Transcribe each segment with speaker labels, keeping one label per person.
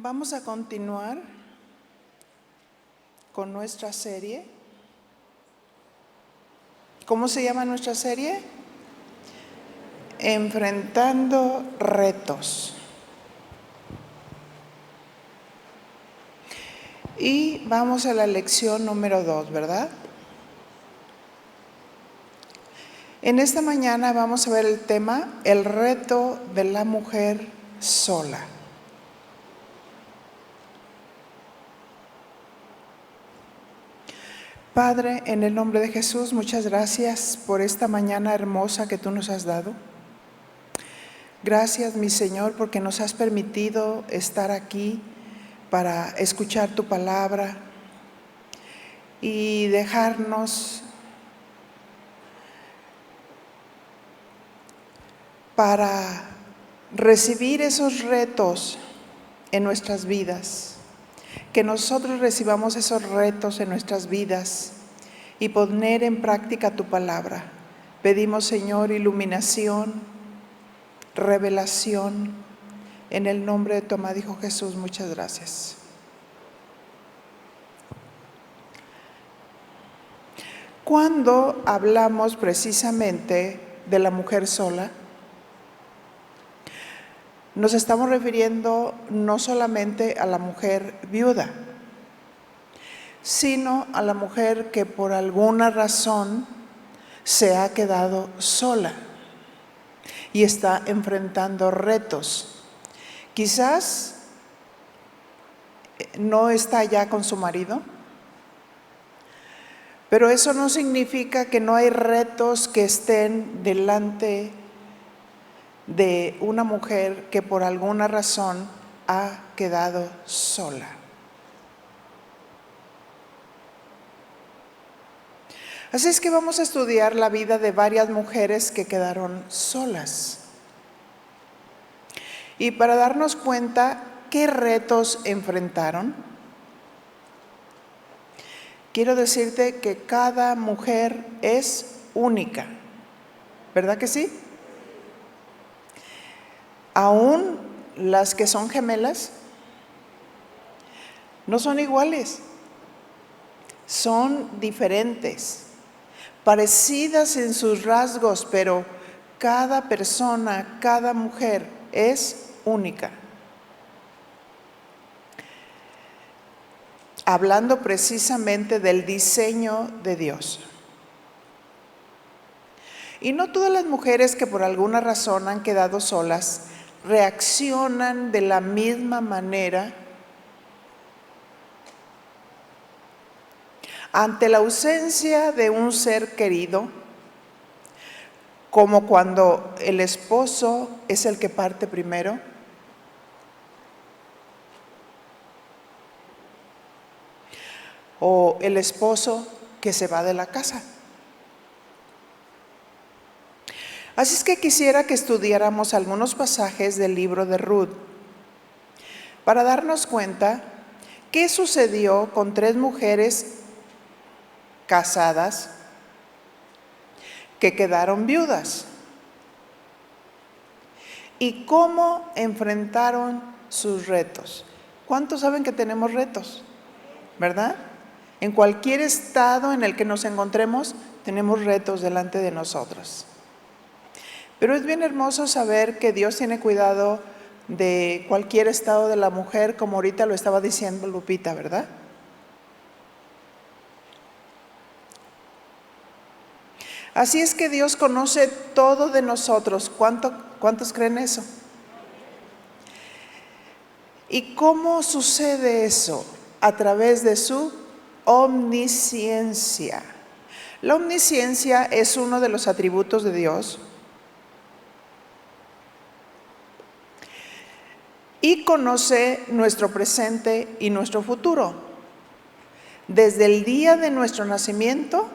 Speaker 1: Vamos a continuar con nuestra serie. ¿Cómo se llama nuestra serie? Enfrentando retos. Y vamos a la lección número 2, ¿verdad? En esta mañana vamos a ver el tema, el reto de la mujer sola. Padre, en el nombre de Jesús, muchas gracias por esta mañana hermosa que tú nos has dado. Gracias, mi Señor, porque nos has permitido estar aquí para escuchar tu palabra y dejarnos para recibir esos retos en nuestras vidas. Que nosotros recibamos esos retos en nuestras vidas y poner en práctica tu palabra. Pedimos, Señor, iluminación, revelación, en el nombre de tu amado Hijo Jesús. Muchas gracias. Cuando hablamos precisamente de la mujer sola, nos estamos refiriendo no solamente a la mujer viuda, sino a la mujer que por alguna razón se ha quedado sola y está enfrentando retos. Quizás no está ya con su marido, pero eso no significa que no hay retos que estén delante de una mujer que por alguna razón ha quedado sola. Así es que vamos a estudiar la vida de varias mujeres que quedaron solas. Y para darnos cuenta qué retos enfrentaron, quiero decirte que cada mujer es única, ¿verdad que sí? Aún las que son gemelas no son iguales, son diferentes, parecidas en sus rasgos, pero cada persona, cada mujer es única. Hablando precisamente del diseño de Dios. Y no todas las mujeres que por alguna razón han quedado solas reaccionan de la misma manera ante la ausencia de un ser querido, como cuando el esposo es el que parte primero, o el esposo que se va de la casa. Así es que quisiera que estudiáramos algunos pasajes del libro de Ruth para darnos cuenta qué sucedió con 3 mujeres casadas que quedaron viudas y cómo enfrentaron sus retos. ¿Cuántos saben que tenemos retos? ¿Verdad? En cualquier estado en el que nos encontremos, tenemos retos delante de nosotros. Pero es bien hermoso saber que Dios tiene cuidado de cualquier estado de la mujer, como ahorita lo estaba diciendo Lupita, ¿verdad? Así es que Dios conoce todo de nosotros. ¿Cuántos creen eso? ¿Y cómo sucede eso? A través de su omnisciencia. La omnisciencia es uno de los atributos de Dios. Y conoce nuestro presente y nuestro futuro, desde el día de nuestro nacimiento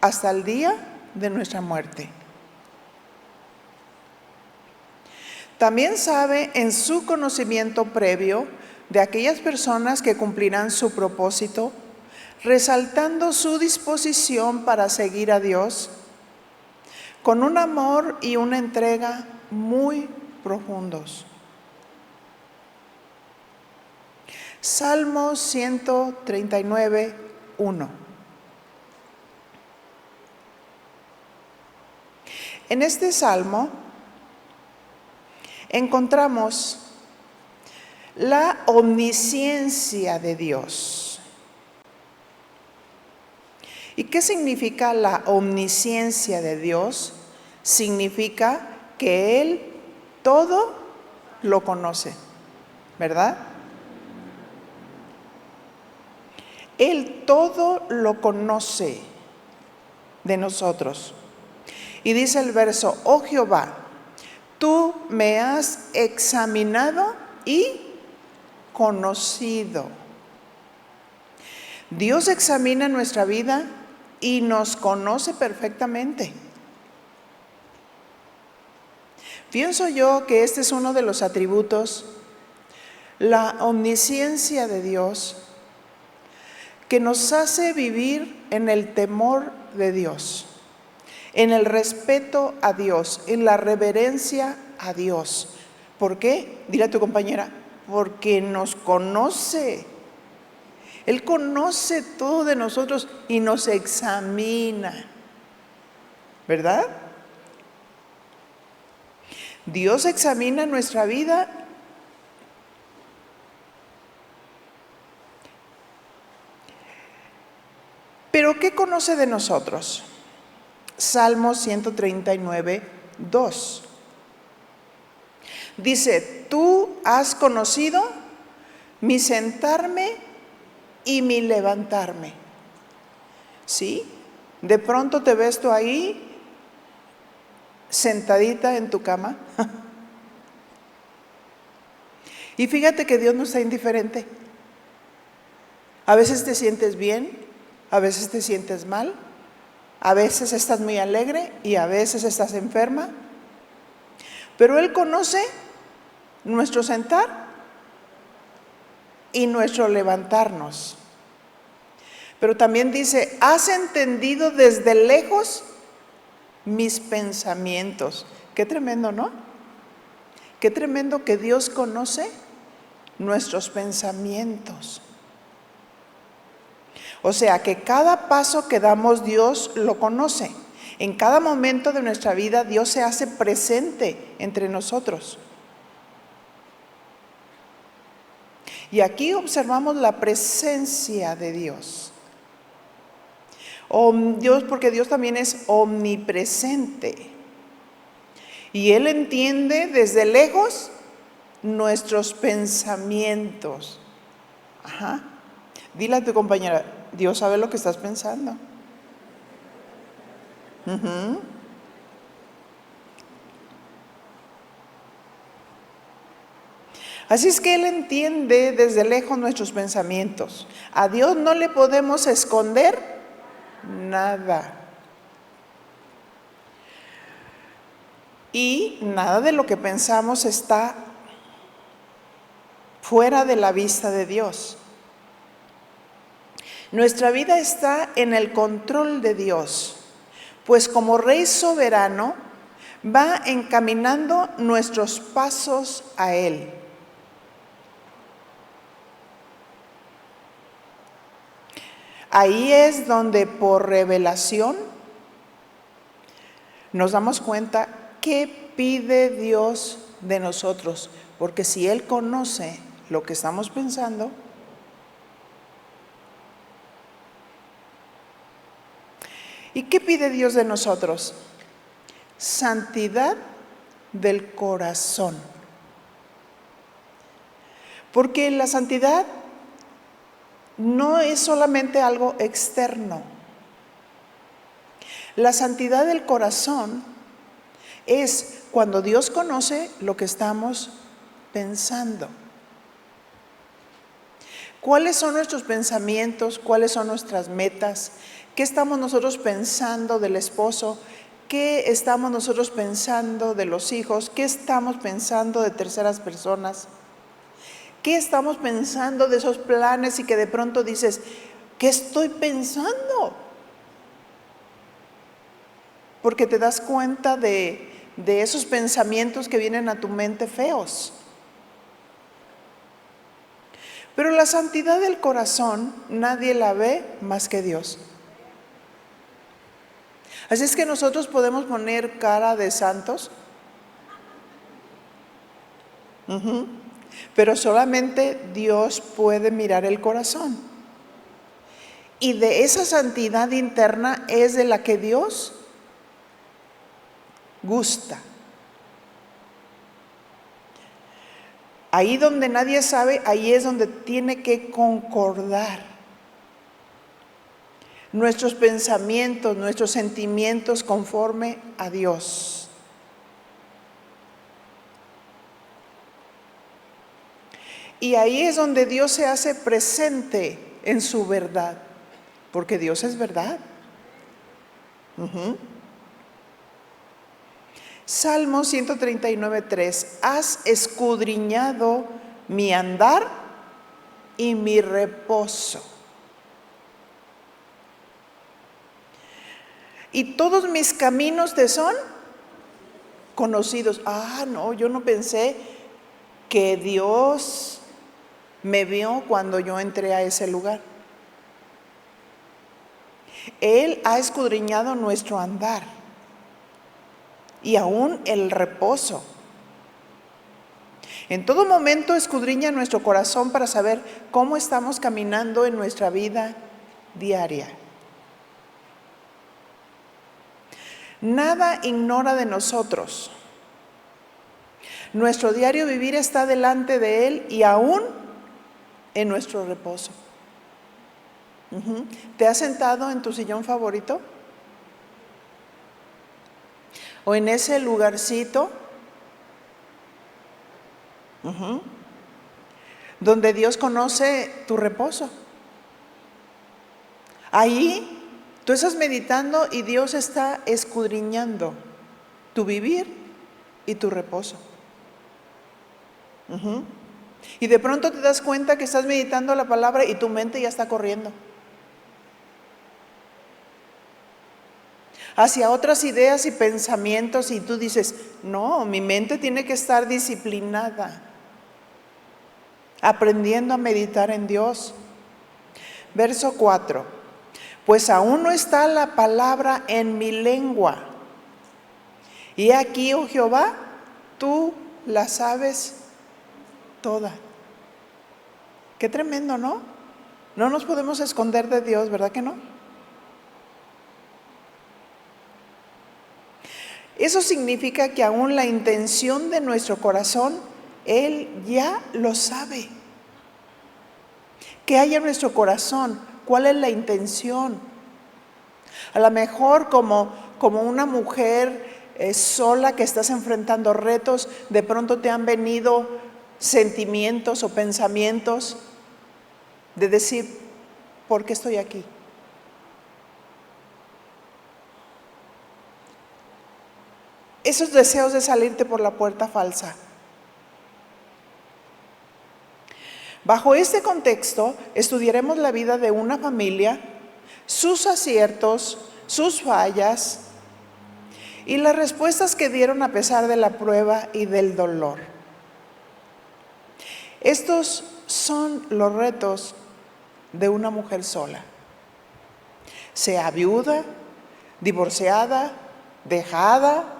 Speaker 1: hasta el día de nuestra muerte. También sabe en su conocimiento previo de aquellas personas que cumplirán su propósito, resaltando su disposición para seguir a Dios con un amor y una entrega muy profundos. Salmo 139, 1. En este salmo encontramos la omnisciencia de Dios. ¿Y qué significa la omnisciencia de Dios? Significa que Él todo lo conoce, ¿verdad? Él todo lo conoce de nosotros. Y dice el verso: oh Jehová, tú me has examinado y conocido. Dios examina nuestra vida y nos conoce perfectamente. Pienso yo que este es uno de los atributos, la omnisciencia de Dios, que nos hace vivir en el temor de Dios, en el respeto a Dios, en la reverencia a Dios. ¿Por qué? Dile a tu compañera: porque nos conoce. Él conoce todo de nosotros y nos examina, ¿verdad? Dios examina nuestra vida pero ¿qué conoce de nosotros? Salmo 139, 2. Dice: tú has conocido mi sentarme y mi levantarme. ¿Sí? De pronto te ves tú ahí, sentadita en tu cama. Y fíjate que Dios no está indiferente. A veces te sientes bien, a veces te sientes mal, a veces estás muy alegre y a veces estás enferma. Pero Él conoce nuestro sentar y nuestro levantarnos. Pero también dice: has entendido desde lejos mis pensamientos. Qué tremendo, ¿no? Qué tremendo que Dios conoce nuestros pensamientos. O sea que cada paso que damos Dios lo conoce. En cada momento de nuestra vida Dios se hace presente entre nosotros. Y aquí observamos la presencia de Dios. Porque Dios también es omnipresente. Y Él entiende desde lejos nuestros pensamientos. Ajá. Dile a tu compañera: Dios sabe lo que estás pensando. Así es que Él entiende desde lejos nuestros pensamientos. A Dios no le podemos esconder nada. Y nada de lo que pensamos está fuera de la vista de Dios. Nuestra vida está en el control de Dios, pues como Rey soberano va encaminando nuestros pasos a Él. Ahí es donde por revelación nos damos cuenta qué pide Dios de nosotros, porque si Él conoce lo que estamos pensando, ¿y qué pide Dios de nosotros? Santidad del corazón. Porque la santidad no es solamente algo externo. La santidad del corazón es cuando Dios conoce lo que estamos pensando. ¿Cuáles son nuestros pensamientos? ¿Cuáles son nuestras metas? ¿Qué estamos nosotros pensando del esposo? ¿Qué estamos nosotros pensando de los hijos? ¿Qué estamos pensando de terceras personas? ¿Qué estamos pensando de esos planes y que de pronto dices: ¿qué estoy pensando? Porque te das cuenta de esos pensamientos que vienen a tu mente feos. Pero la santidad del corazón nadie la ve más que Dios. Así es que nosotros podemos poner cara de santos, pero solamente Dios puede mirar el corazón. Y de esa santidad interna es de la que Dios gusta. Ahí donde nadie sabe, ahí es donde tiene que concordar nuestros pensamientos, nuestros sentimientos conforme a Dios. Y ahí es donde Dios se hace presente en su verdad, porque Dios es verdad. Salmo 139:3, has escudriñado mi andar y mi reposo. Y todos mis caminos te son conocidos. No, yo no pensé que Dios me vio cuando yo entré a ese lugar. Él ha escudriñado nuestro andar y aún el reposo. En todo momento escudriña nuestro corazón para saber cómo estamos caminando en nuestra vida diaria. Nada ignora de nosotros. Nuestro diario vivir está delante de Él y aún en nuestro reposo. ¿Te has sentado en tu sillón favorito? ¿O en ese lugarcito donde Dios conoce tu reposo? Ahí tú estás meditando y Dios está escudriñando tu vivir y tu reposo. Y de pronto te das cuenta que estás meditando la palabra y tu mente ya está corriendo hacia otras ideas y pensamientos, y tú dices, no, mi mente tiene que estar disciplinada, aprendiendo a meditar en Dios. Verso 4, pues aún no está la palabra en mi lengua, y aquí, oh Jehová, tú la sabes toda. Qué tremendo, ¿no? No nos podemos esconder de Dios, ¿verdad que no? Eso significa que aún la intención de nuestro corazón, Él ya lo sabe. ¿Qué hay en nuestro corazón? ¿Cuál es la intención? A lo mejor como una mujer sola que estás enfrentando retos, de pronto te han venido sentimientos o pensamientos de decir, ¿por qué estoy aquí? Esos deseos de salirte por la puerta falsa. Bajo este contexto, estudiaremos la vida de una familia, sus aciertos, sus fallas y las respuestas que dieron a pesar de la prueba y del dolor. Estos son los retos de una mujer sola, sea viuda, divorciada, dejada,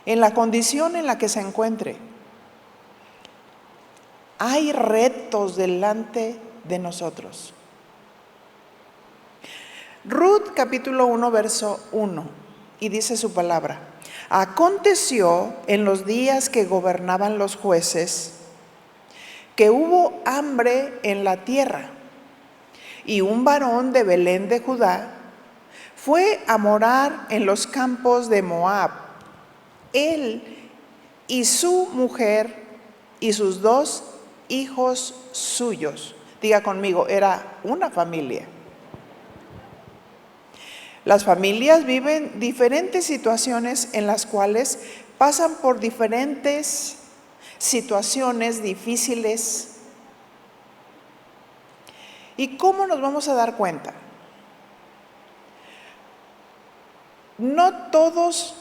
Speaker 1: en la condición en la que se encuentre. Hay retos delante de nosotros. Ruth capítulo 1 verso 1, y dice su palabra: aconteció en los días que gobernaban los jueces, que hubo hambre en la tierra, y un varón de Belén de Judá fue a morar en los campos de Moab, él y su mujer y sus 2 hijos suyos. Diga conmigo, era una familia. Las familias viven diferentes situaciones en las cuales pasan por diferentes situaciones difíciles. ¿Y cómo nos vamos a dar cuenta? No todos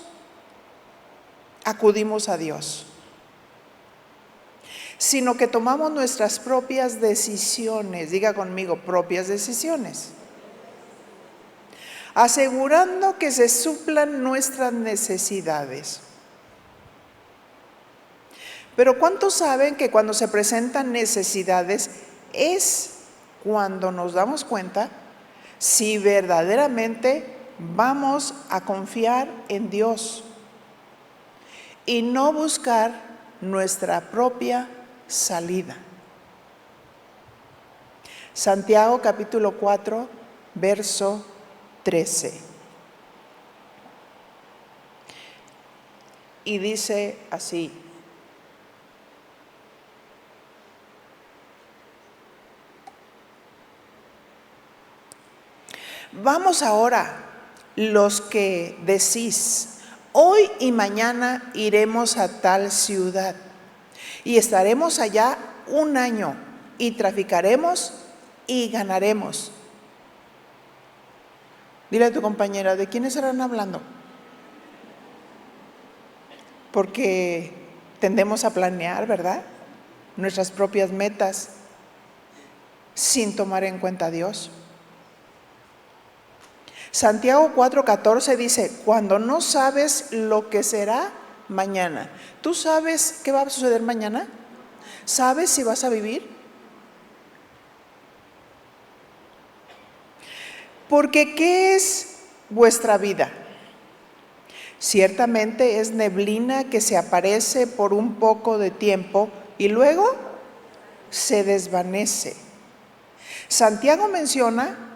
Speaker 1: acudimos a Dios. sino que tomamos nuestras propias decisiones. Diga conmigo, propias decisiones. Asegurando que se suplan nuestras necesidades. Pero ¿cuántos saben que cuando se presentan necesidades es cuando nos damos cuenta si verdaderamente vamos a confiar en Dios y no buscar nuestra propia salida? Santiago capítulo 4, verso 13. Y dice así: vamos ahora, los que decís, hoy y mañana iremos a tal ciudad y estaremos allá un año y traficaremos y ganaremos. Dile a tu compañera, ¿de quiénes estarán hablando? Porque tendemos a planear, ¿verdad?, nuestras propias metas sin tomar en cuenta a Dios. Santiago 4:14 dice, cuando no sabes lo que será mañana. ¿Tú sabes qué va a suceder mañana? ¿Sabes si vas a vivir? Porque ¿qué es vuestra vida? Ciertamente es neblina que se aparece por un poco de tiempo y luego se desvanece. Santiago menciona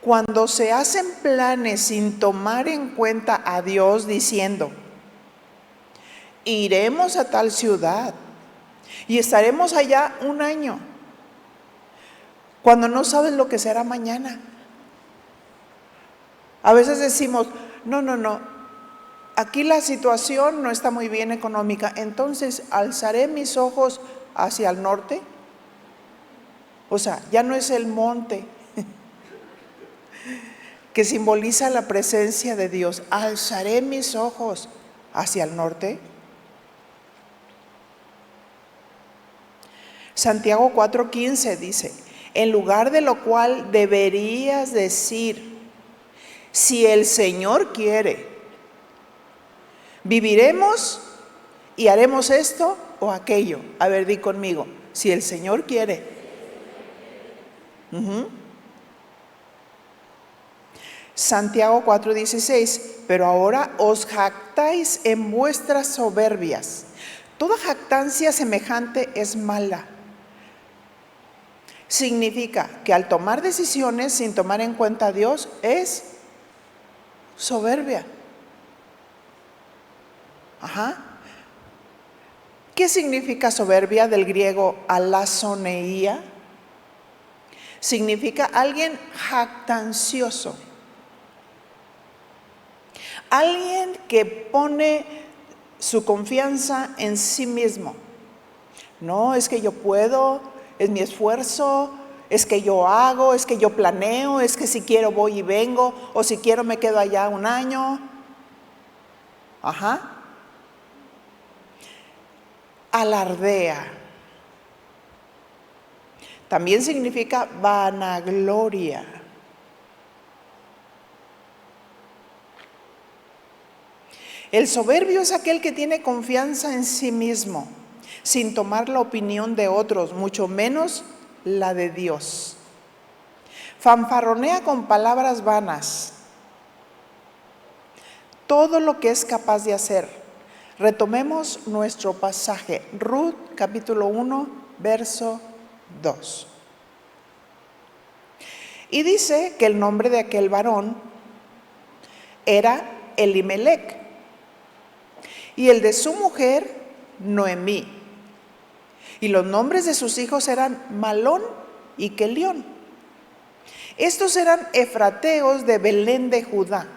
Speaker 1: cuando se hacen planes sin tomar en cuenta a Dios, diciendo, iremos a tal ciudad y estaremos allá un año, cuando no sabes lo que será mañana. A veces decimos, no, aquí la situación no está muy bien económica, entonces alzaré mis ojos hacia el norte. O sea, ya no es el monte que simboliza la presencia de Dios. Alzaré mis ojos hacia el norte. Santiago 4:15 dice, en lugar de lo cual deberías decir, si el Señor quiere, viviremos y haremos esto o aquello. A ver, di conmigo, si el Señor quiere. Santiago 4:16, pero ahora os jactáis en vuestras soberbias. Toda jactancia semejante es mala. Significa que al tomar decisiones sin tomar en cuenta a Dios es soberbia. ¿Qué significa soberbia del griego alazoneía? Significa alguien jactancioso. Alguien que pone su confianza en sí mismo. No, es que yo puedo, es mi esfuerzo, es que yo hago, es que yo planeo, es que si quiero voy y vengo, o si quiero me quedo allá un año. Alardea. También significa vanagloria. El soberbio es aquel que tiene confianza en sí mismo, sin tomar la opinión de otros, mucho menos la de Dios. Fanfarronea con palabras vanas todo lo que es capaz de hacer. Retomemos nuestro pasaje, Ruth capítulo 1, verso 2. Y dice que el nombre de aquel varón era Elimelec, y el de su mujer, Noemí. Y los nombres de sus hijos eran Malón y Kelión. Estos eran efrateos de Belén de Judá.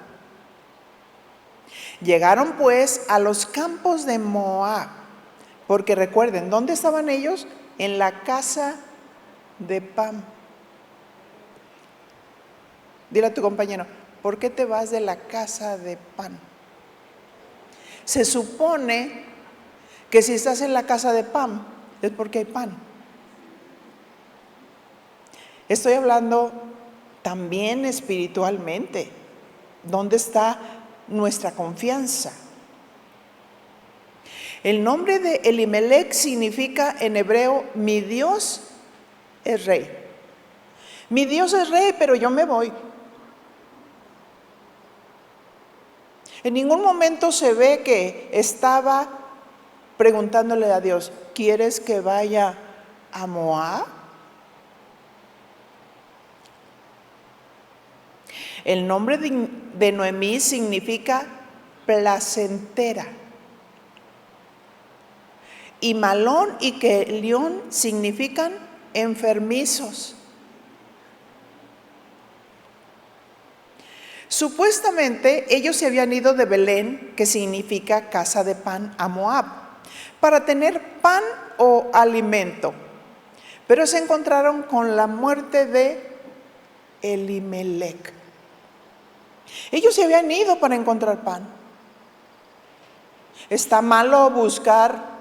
Speaker 1: Llegaron pues a los campos de Moab, porque recuerden, ¿dónde estaban ellos? En la casa de Pam. Dile a tu compañero, ¿por qué te vas de la casa de Pam? Se supone Que si estás en la casa de Pam, es porque hay pan. Estoy hablando también espiritualmente. ¿Dónde está nuestra confianza? El nombre de Elimelec significa en hebreo, mi Dios es rey. Mi Dios es rey, pero yo me voy. En ningún momento se ve que estaba preguntándole a Dios, ¿quieres que vaya a Moab? El nombre de Noemí significa placentera. Y Malón y Kelión significan enfermizos. Supuestamente ellos se habían ido de Belén, que significa casa de pan, a Moab, para tener pan o alimento. Pero se encontraron con la muerte de Elimelec. Ellos se habían ido para encontrar pan. ¿Está malo buscar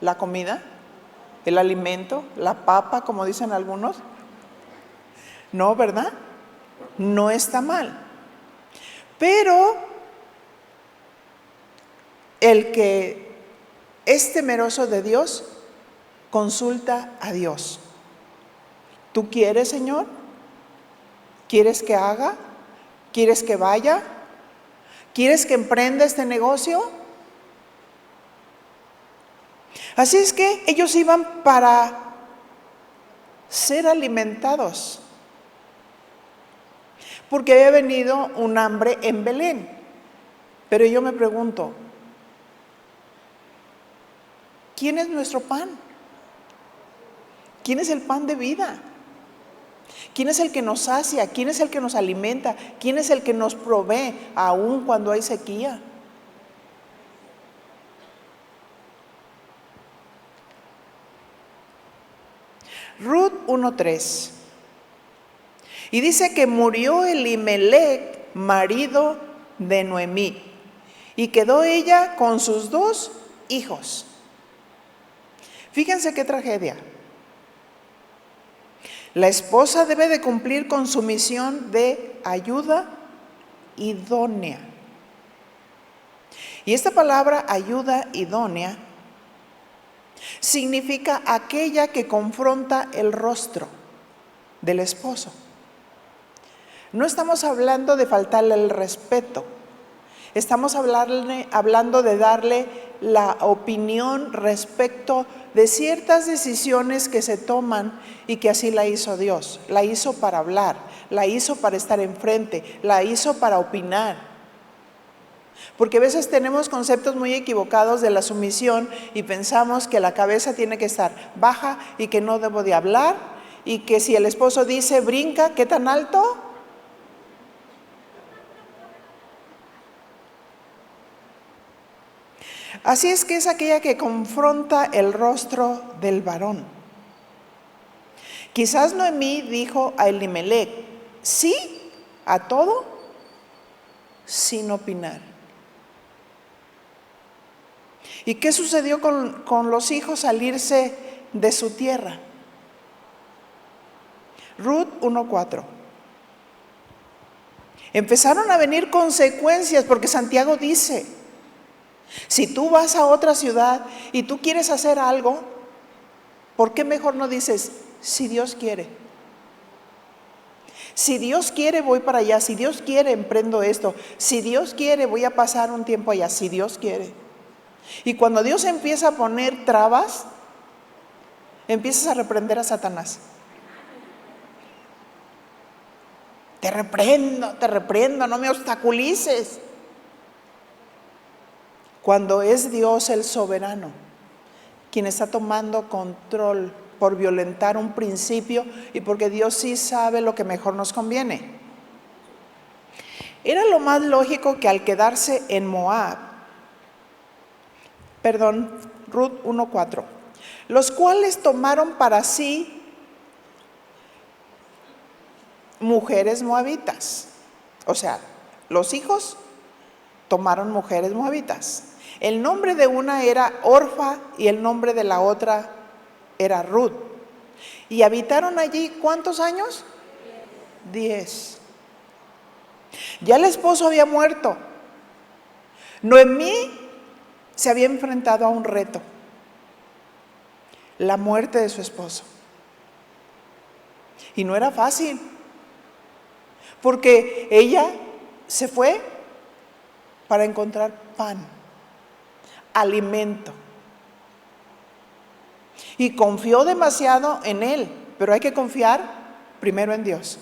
Speaker 1: la comida, el alimento, la papa, como dicen algunos? No, ¿verdad? No está mal. Pero el que es temeroso de Dios, consulta a Dios. ¿Tú quieres, Señor? ¿Quieres que haga? ¿Quieres que vaya? ¿Quieres que emprenda este negocio? Así es que ellos iban para ser alimentados, porque había venido un hambre en Belén. Pero yo me pregunto, ¿quién es nuestro pan? ¿Quién es el pan de vida? ¿Quién es el que nos sacia? ¿Quién es el que nos alimenta? ¿Quién es el que nos provee aún cuando hay sequía? Ruth 1:3. Y dice que murió Elimelec, marido de Noemí, y quedó ella con sus 2 hijos. Fíjense qué tragedia. La esposa debe de cumplir con su misión de ayuda idónea. Y esta palabra ayuda idónea significa aquella que confronta el rostro del esposo. No estamos hablando de faltarle el respeto, estamos hablando de darle la opinión respecto de ciertas decisiones que se toman y que así la hizo Dios. La hizo para hablar, la hizo para estar enfrente, la hizo para opinar. Porque a veces tenemos conceptos muy equivocados de la sumisión y pensamos que la cabeza tiene que estar baja y que no debo de hablar, y que si el esposo dice brinca, ¿qué tan alto? Así es que es aquella que confronta el rostro del varón. Quizás Noemí dijo a Elimelec sí a todo sin opinar. ¿Y qué sucedió con los hijos al irse de su tierra? Ruth 1:4. Empezaron a venir consecuencias porque Santiago dice, si tú vas a otra ciudad y tú quieres hacer algo, ¿por qué mejor no dices, si Dios quiere? Si Dios quiere voy para allá, si Dios quiere emprendo esto, si Dios quiere voy a pasar un tiempo allá, si Dios quiere. Y cuando Dios empieza a poner trabas, empiezas a reprender a Satanás. Te reprendo, no me obstaculices. Cuando es Dios el soberano quien está tomando control por violentar un principio y porque Dios sí sabe lo que mejor nos conviene. Era lo más lógico que al quedarse en Moab, Ruth 1:4, los cuales tomaron para sí mujeres moabitas. O sea, los hijos tomaron mujeres moabitas. El nombre de una era Orfa y el nombre de la otra era Ruth. Y habitaron allí, ¿cuántos años? 10. Ya el esposo había muerto. Noemí se había enfrentado a un reto: la muerte de su esposo. Y no era fácil, porque ella se fue para encontrar pan, alimento. Y confió demasiado en él, pero hay que confiar primero en Dios.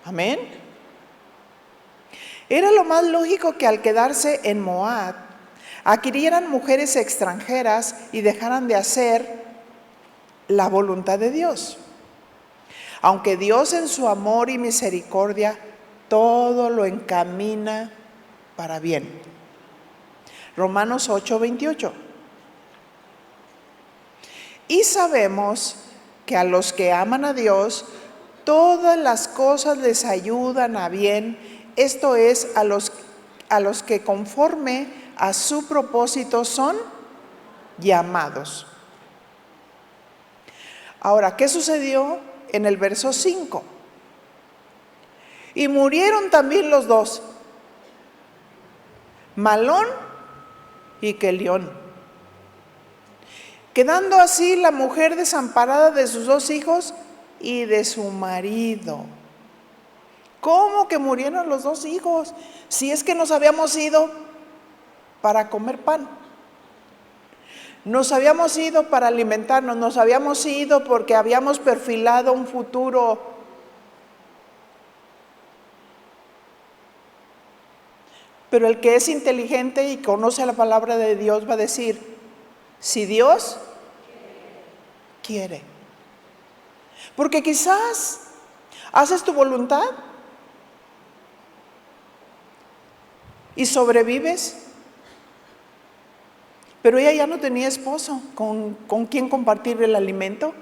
Speaker 1: Amén. Era lo más lógico que al quedarse en Moab, adquirieran mujeres extranjeras y dejaran de hacer la voluntad de Dios. Aunque Dios en su amor y misericordia todo lo encamina para bien. Romanos 8:28. Y sabemos que a los que aman a Dios, todas las cosas les ayudan a bien, esto es, a los que conforme a su propósito son llamados. Ahora, ¿qué sucedió en el verso 5? Y murieron también los dos, Malón y Quelión, quedando así la mujer desamparada de sus 2 hijos y de su marido. ¿Cómo que murieron los 2 hijos? Si es que nos habíamos ido para comer pan. Nos habíamos ido para alimentarnos, nos habíamos ido porque habíamos perfilado un futuro. Pero el que es inteligente y conoce la palabra de Dios va a decir: si Dios quiere. Porque quizás haces tu voluntad y sobrevives. Pero ella ya no tenía esposo con quien compartir el alimento.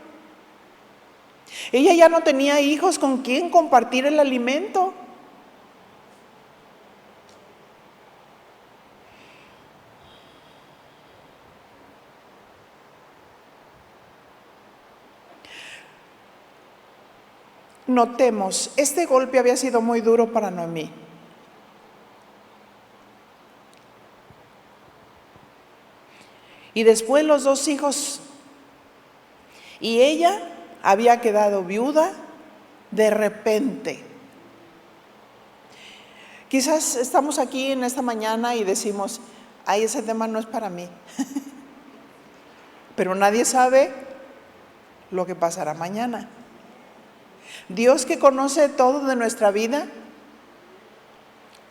Speaker 1: Ella ya no tenía hijos con quien compartir el alimento. Notemos, este golpe había sido muy duro para Noemí. Y después los 2 hijos. Y ella había quedado viuda de repente. Quizás estamos aquí en esta mañana y decimos: ay, ese tema no es para mí. Pero nadie sabe lo que pasará mañana. Dios, que conoce todo de nuestra vida,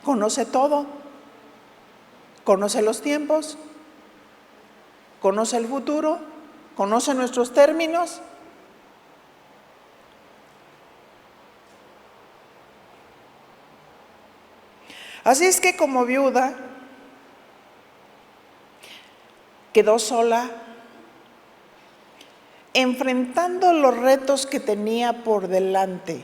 Speaker 1: conoce todo. Conoce los tiempos, conoce el futuro, conoce nuestros términos. Así es que como viuda quedó sola, enfrentando los retos que tenía por delante.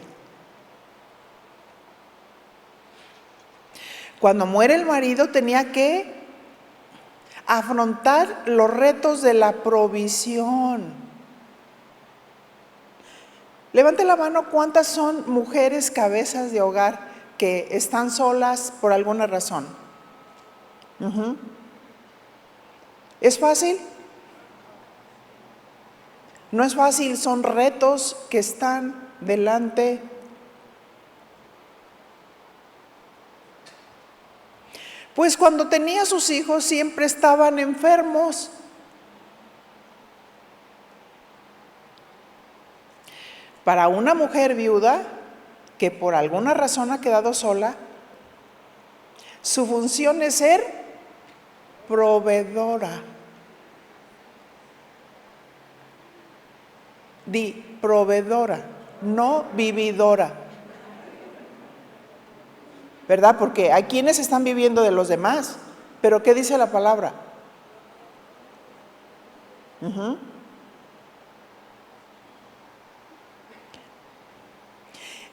Speaker 1: Cuando muere el marido tenía que afrontar los retos de la provisión. Levante la mano, ¿cuántas son mujeres cabezas de hogar que están solas por alguna razón? ¿Es fácil? No es fácil, son retos que están delante. Pues cuando tenía sus hijos siempre estaban enfermos. Para una mujer viuda que por alguna razón ha quedado sola, su función es ser proveedora. Di proveedora, no vividora. ¿Verdad? Porque hay quienes están viviendo de los demás. Pero ¿qué dice la palabra?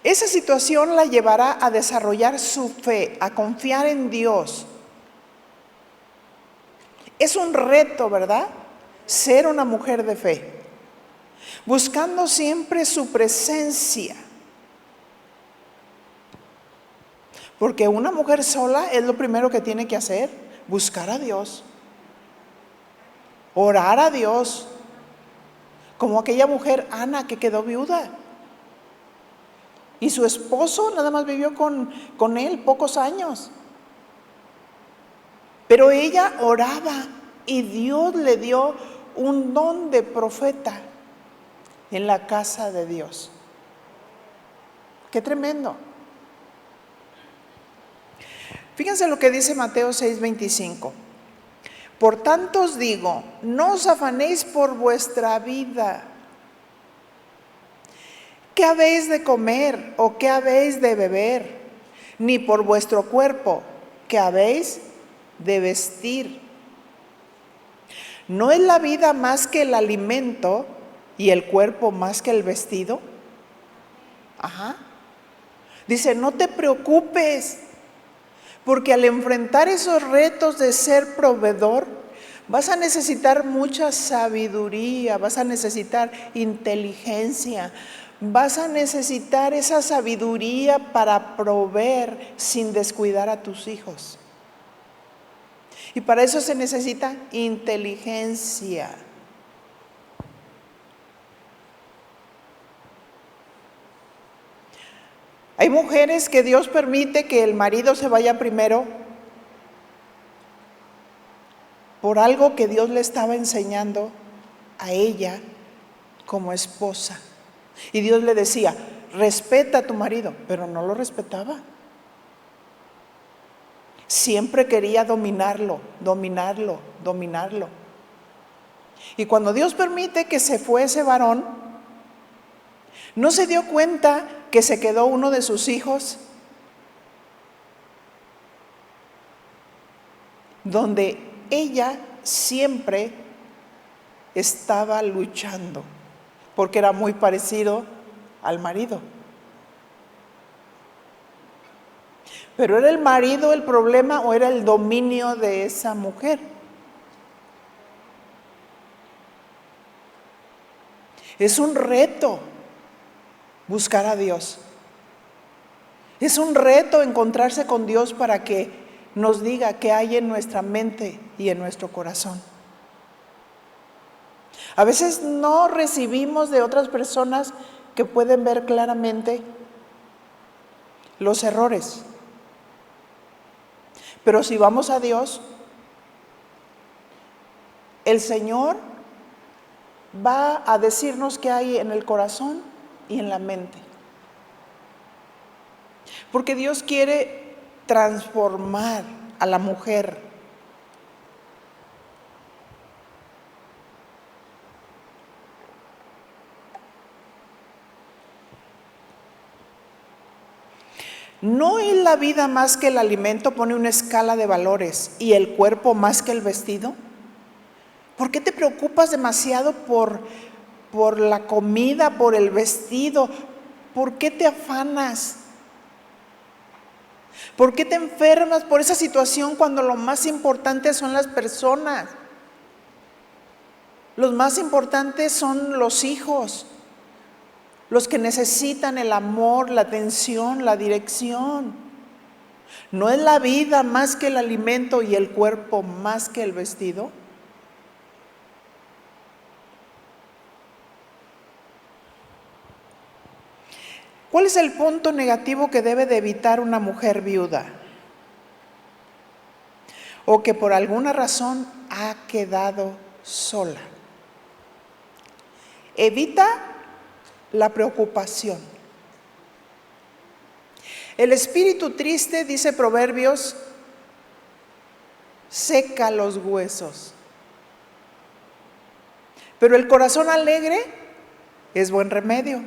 Speaker 1: Esa situación la llevará a desarrollar su fe, a confiar en Dios. Es un reto, ¿verdad? Ser una mujer de fe, buscando siempre su presencia. Porque una mujer sola es lo primero que tiene que hacer, buscar a Dios, orar a Dios, como aquella mujer Ana que quedó viuda. Y su esposo nada más vivió con él pocos años. Pero ella oraba y Dios le dio un don de profeta en la casa de Dios. ¡Qué tremendo! Fíjense lo que dice Mateo 6:25. Por tanto os digo, no os afanéis por vuestra vida. ¿Qué habéis de comer o qué habéis de beber? Ni por vuestro cuerpo, ¿qué habéis de vestir? ¿No es la vida más que el alimento y el cuerpo más que el vestido? Dice, no te preocupes, porque al enfrentar esos retos de ser proveedor, vas a necesitar mucha sabiduría, vas a necesitar inteligencia, vas a necesitar esa sabiduría para proveer sin descuidar a tus hijos. Y para eso se necesita inteligencia. Hay mujeres que Dios permite que el marido se vaya primero por algo que Dios le estaba enseñando a ella como esposa. Y Dios le decía, respeta a tu marido, pero no lo respetaba. Siempre quería dominarlo. Y cuando Dios permite que se fue ese varón, ¿no se dio cuenta que se quedó uno de sus hijos? Donde ella siempre estaba luchando, porque era muy parecido al marido. Pero ¿era el marido el problema o era el dominio de esa mujer? Es un reto buscar a Dios. Es un reto encontrarse con Dios para que nos diga qué hay en nuestra mente y en nuestro corazón. A veces no recibimos de otras personas que pueden ver claramente los errores. Pero si vamos a Dios, el Señor va a decirnos qué hay en el corazón y en la mente. Porque Dios quiere transformar a la mujer. ¿No es la vida más que el alimento? Pone una escala de valores. ¿Y el cuerpo más que el vestido? ¿Por qué te preocupas demasiado por la comida, por el vestido? ¿Por qué te afanas? ¿Por qué te enfermas por esa situación cuando lo más importante son las personas? Lo más importante son los hijos, los que necesitan el amor, la atención, la dirección. ¿No es la vida más que el alimento y el cuerpo más que el vestido? ¿Cuál es el punto negativo que debe de evitar una mujer viuda? O que por alguna razón ha quedado sola. Evita la preocupación. El espíritu triste, dice Proverbios, seca los huesos. Pero el corazón alegre es buen remedio.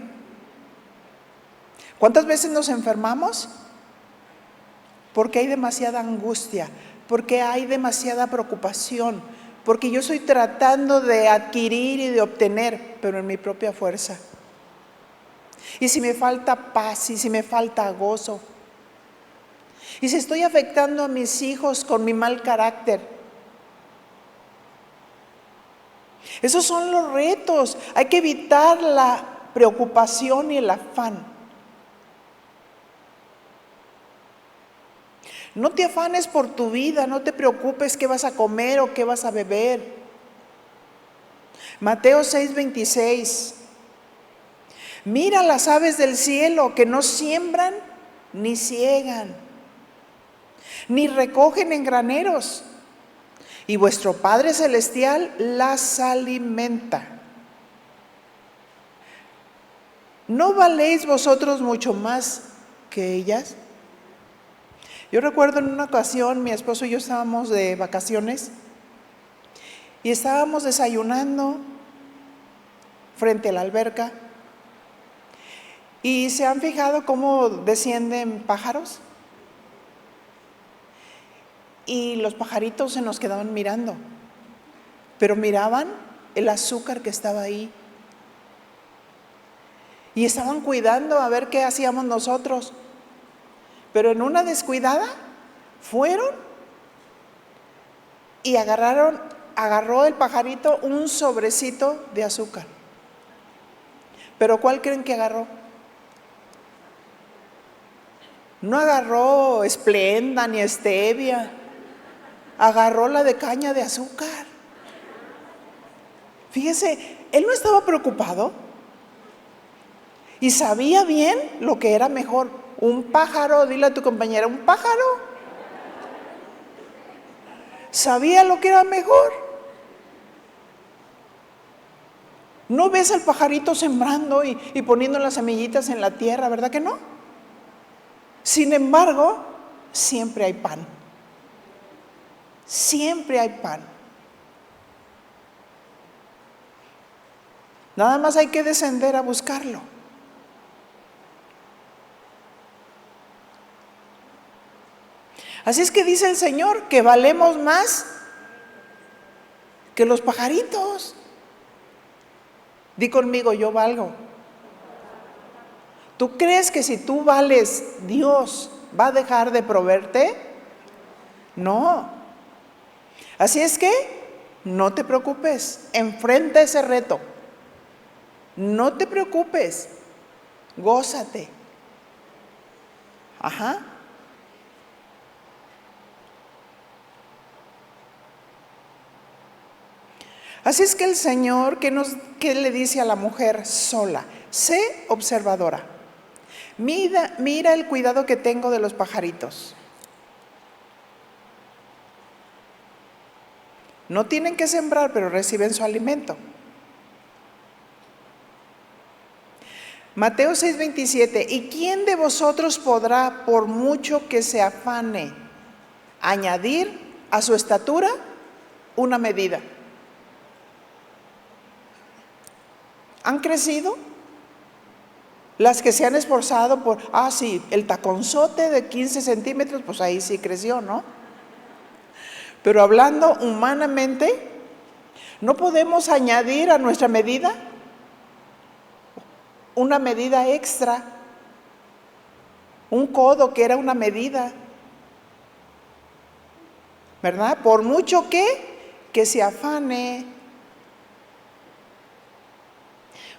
Speaker 1: ¿Cuántas veces nos enfermamos? Porque hay demasiada angustia, porque hay demasiada preocupación, porque yo estoy tratando de adquirir y de obtener, pero en mi propia fuerza. y si me falta paz, y si me falta gozo, y si estoy afectando a mis hijos con mi mal carácter. Esos son los retos. Hay que evitar la preocupación y el afán. No te afanes por tu vida, no te preocupes qué vas a comer o qué vas a beber. Mateo 6:26. Mira las aves del cielo que no siembran, ni ciegan, ni recogen en graneros, y vuestro Padre Celestial las alimenta. ¿No valéis vosotros mucho más que ellas? Yo recuerdo en una ocasión, mi esposo y yo estábamos de vacaciones y estábamos desayunando frente a la alberca. ¿Y se han fijado cómo descienden pájaros? Y los pajaritos se nos quedaban mirando, pero miraban el azúcar que estaba ahí. Y estaban cuidando a ver qué hacíamos nosotros. Pero en una descuidada fueron y agarró el pajarito un sobrecito de azúcar. ¿Pero cuál creen que agarró? No agarró Esplenda ni Stevia, agarró la de caña de azúcar. Fíjese, él no estaba preocupado y sabía bien lo que era mejor. Un pájaro, dile a tu compañera, un pájaro sabía lo que era mejor. ¿No ves al pajarito sembrando y poniendo las semillitas en la tierra, verdad que no? Sin embargo, siempre hay pan. Siempre hay pan. Nada más hay que descender a buscarlo. Así es que dice el Señor que valemos más que los pajaritos. Di conmigo, yo valgo. ¿Tú crees que si tú vales, Dios va a dejar de proveerte? No. Así es que no te preocupes, enfrenta ese reto. No te preocupes, gózate. Ajá. Así es que el Señor, ¿qué le dice a la mujer sola? Sé observadora. Mira el cuidado que tengo de los pajaritos. No tienen que sembrar, pero reciben su alimento. Mateo 6:27. ¿Y quién de vosotros podrá, por mucho que se afane, añadir a su estatura una medida? ¿Han crecido? Las que se han esforzado por, sí, el taconzote de 15 centímetros, pues ahí sí creció, ¿no? Pero hablando humanamente, ¿no podemos añadir a nuestra medida una medida extra? Un codo que era una medida, ¿verdad? Por mucho que se afane,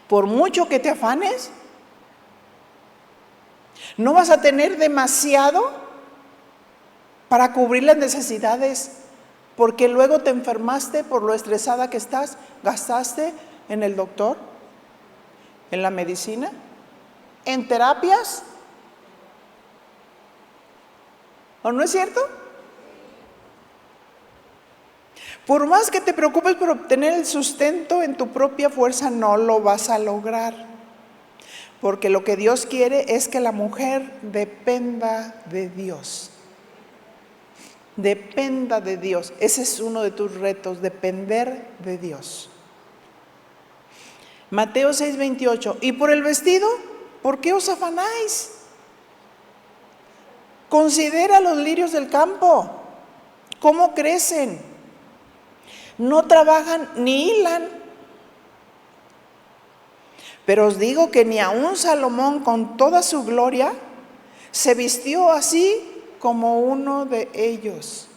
Speaker 1: por mucho que te afanes, no vas a tener demasiado para cubrir las necesidades, porque luego te enfermaste por lo estresada que estás, gastaste en el doctor, en la medicina, en terapias. ¿O no es cierto? Por más que te preocupes por obtener el sustento en tu propia fuerza, no lo vas a lograr. Porque lo que Dios quiere es que la mujer dependa de Dios. Dependa de Dios. Ese es uno de tus retos, depender de Dios. Mateo 6:28. ¿Y por el vestido? ¿Por qué os afanáis? Considera los lirios del campo, cómo crecen. No trabajan ni hilan. Pero os digo que ni aun Salomón con toda su gloria se vistió así como uno de ellos.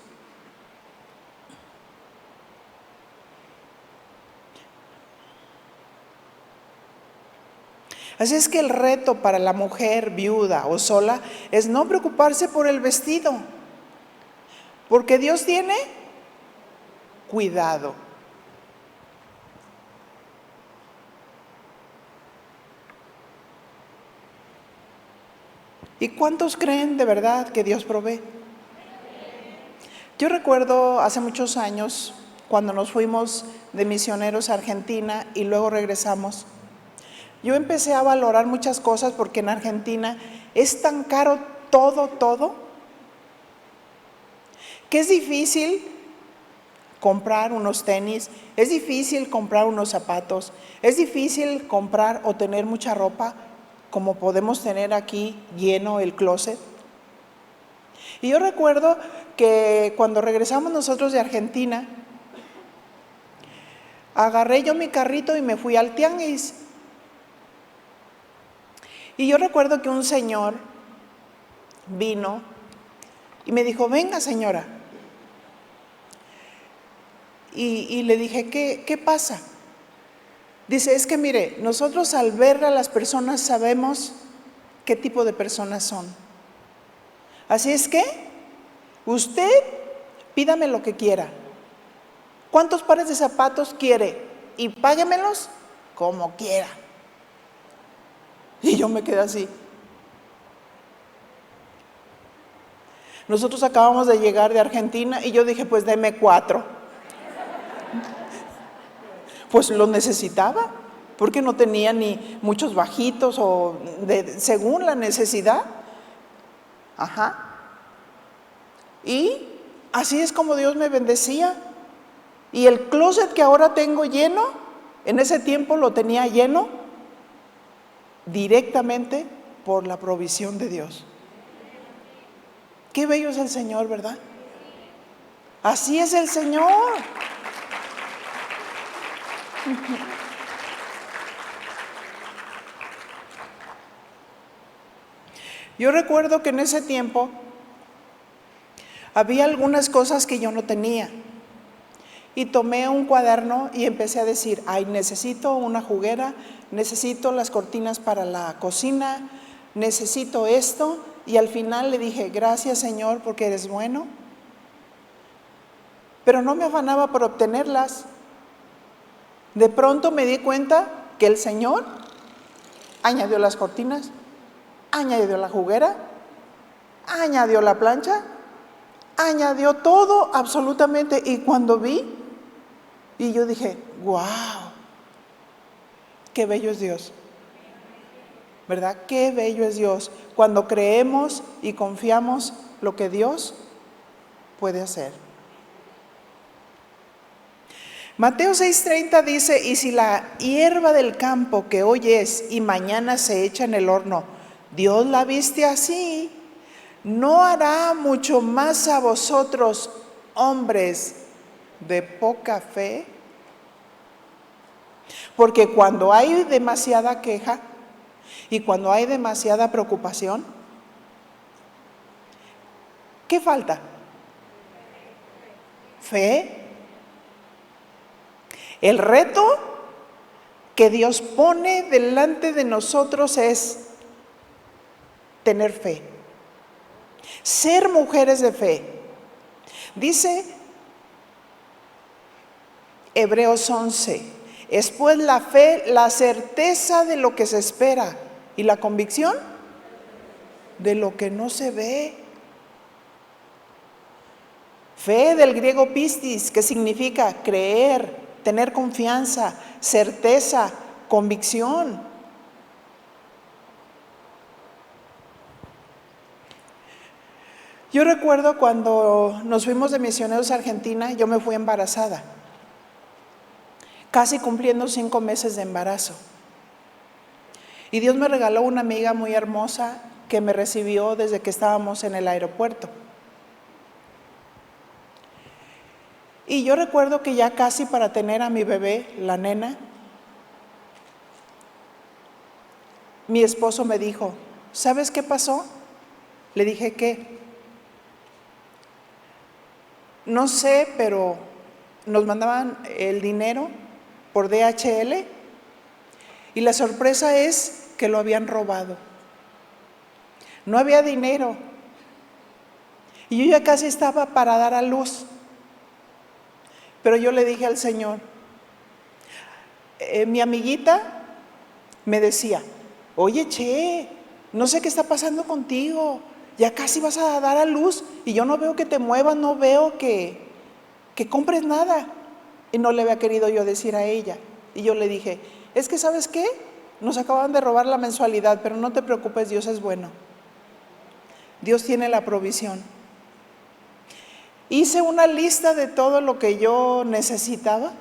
Speaker 1: Así es que el reto para la mujer viuda o sola es no preocuparse por el vestido, porque Dios tiene cuidado. ¿Y cuántos creen de verdad que Dios provee? Yo recuerdo hace muchos años, cuando nos fuimos de misioneros a Argentina y luego regresamos, yo empecé a valorar muchas cosas porque en Argentina es tan caro todo, que es difícil comprar unos tenis, es difícil comprar unos zapatos, es difícil comprar o tener mucha ropa como podemos tener aquí lleno el closet. Y yo recuerdo que cuando regresamos nosotros de Argentina, agarré yo mi carrito y me fui al tianguis. Y yo recuerdo que un señor vino y me dijo, venga señora. Y le dije, ¿qué pasa? Dice, es que mire, nosotros al ver a las personas sabemos qué tipo de personas son. Así es que usted pídame lo que quiera. ¿Cuántos pares de zapatos quiere? Y páguemelos como quiera. Y yo me quedé así. Nosotros acabamos de llegar de Argentina y yo dije, pues deme 4. Pues lo necesitaba, porque no tenía ni muchos bajitos o según la necesidad. Ajá. Y así es como Dios me bendecía. Y el closet que ahora tengo lleno, en ese tiempo lo tenía lleno directamente por la provisión de Dios. Qué bello es el Señor, ¿verdad? Así es el Señor. Yo recuerdo que en ese tiempo había algunas cosas que yo no tenía. Y tomé un cuaderno y empecé a decir, ay, necesito una juguera, necesito las cortinas para la cocina, necesito esto. Y al final le dije, gracias Señor porque eres bueno. Pero no me afanaba por obtenerlas. De pronto me di cuenta que el Señor añadió las cortinas, añadió la juguera, añadió la plancha, añadió todo absolutamente. Y cuando vi, y yo dije, wow, qué bello es Dios, ¿verdad? Qué bello es Dios cuando creemos y confiamos lo que Dios puede hacer. Mateo 6:30 dice, y si la hierba del campo que hoy es y mañana se echa en el horno, Dios la viste así, ¿no hará mucho más a vosotros, hombres de poca fe? Porque cuando hay demasiada queja y cuando hay demasiada preocupación, ¿qué falta? Fe. El reto que Dios pone delante de nosotros es tener fe, ser mujeres de fe. Dice Hebreos 11, es pues la fe, la certeza de lo que se espera y la convicción de lo que no se ve. Fe del griego pistis, que significa creer, tener confianza, certeza, convicción. Yo recuerdo cuando nos fuimos de misioneros a Argentina, yo me fui embarazada, casi cumpliendo 5 meses de embarazo. Y Dios me regaló una amiga muy hermosa que me recibió desde que estábamos en el aeropuerto. Y yo recuerdo que ya casi para tener a mi bebé, la nena, mi esposo me dijo, ¿sabes qué pasó? Le dije, ¿qué? No sé, pero nos mandaban el dinero por DHL y la sorpresa es que lo habían robado. No había dinero y yo ya casi estaba para dar a luz, pero yo le dije al Señor, mi amiguita me decía, oye, Che, no sé qué está pasando contigo, ya casi vas a dar a luz y yo no veo que te muevas, no veo que compres nada. Y no le había querido yo decir a ella. Y yo le dije, es que ¿sabes qué? Nos acaban de robar la mensualidad, pero no te preocupes, Dios es bueno. Dios tiene la provisión. Hice una lista de todo lo que yo necesitaba.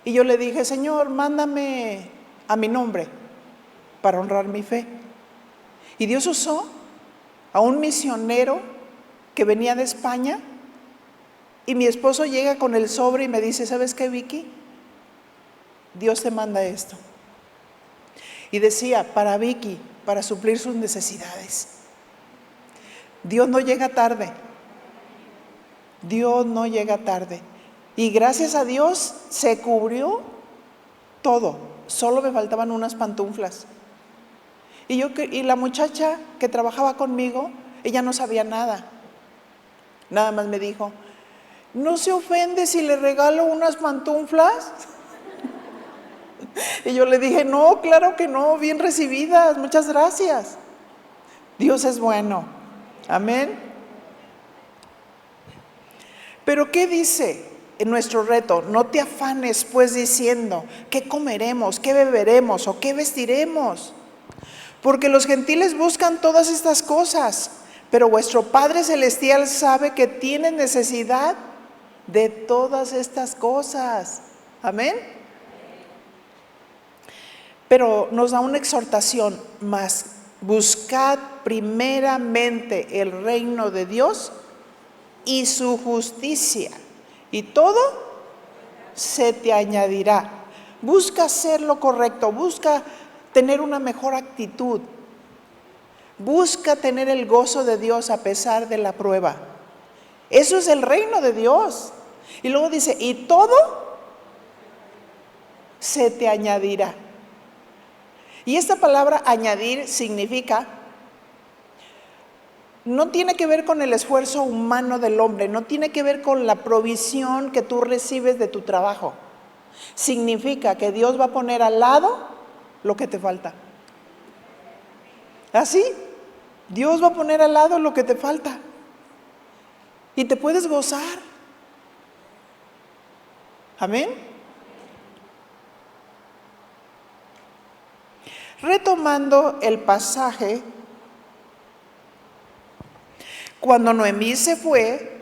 Speaker 1: Y yo le dije, Señor, mándame a mi nombre para honrar mi fe. Y Dios usó a un misionero que venía de España. Y mi esposo llega con el sobre y me dice, ¿sabes qué, Vicky? Dios te manda esto. Y decía, para Vicky, para suplir sus necesidades. Dios no llega tarde. Dios no llega tarde. Y gracias a Dios se cubrió todo. Solo me faltaban unas pantuflas. Y la muchacha que trabajaba conmigo, ella no sabía nada. Nada más me dijo, ¿no se ofende si le regalo unas pantuflas? Y yo le dije, no, claro que no, bien recibidas, muchas gracias. Dios es bueno. Amén. Pero ¿qué dice en nuestro reto? No te afanes pues diciendo, ¿qué comeremos, qué beberemos o qué vestiremos? Porque los gentiles buscan todas estas cosas, pero vuestro Padre Celestial sabe que tienen necesidad de todas estas cosas. Amén. Pero nos da una exhortación más. Buscad primeramente el reino de Dios y su justicia, y todo se te añadirá. Busca hacer lo correcto, busca tener una mejor actitud, busca tener el gozo de Dios a pesar de la prueba. Eso es el reino de Dios. Y luego dice, y todo se te añadirá. Y esta palabra añadir significa, no tiene que ver con el esfuerzo humano del hombre, no tiene que ver con la provisión que tú recibes de tu trabajo. Significa que Dios va a poner al lado lo que te falta. ¿Así? Dios va a poner al lado lo que te falta. Y te puedes gozar. Amén. Retomando el pasaje, cuando Noemí se fue,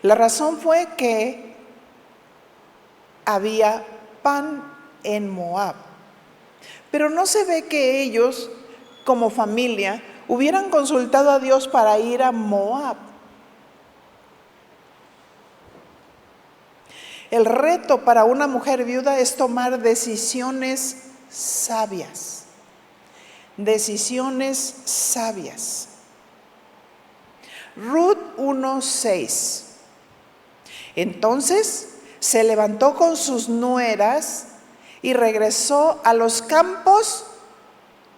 Speaker 1: la razón fue que había pan en Moab. Pero no se ve que ellos, como familia, hubieran consultado a Dios para ir a Moab. El reto para una mujer viuda es tomar decisiones sabias. Decisiones sabias. Ruth 1:6. Entonces se levantó con sus nueras y regresó a los campos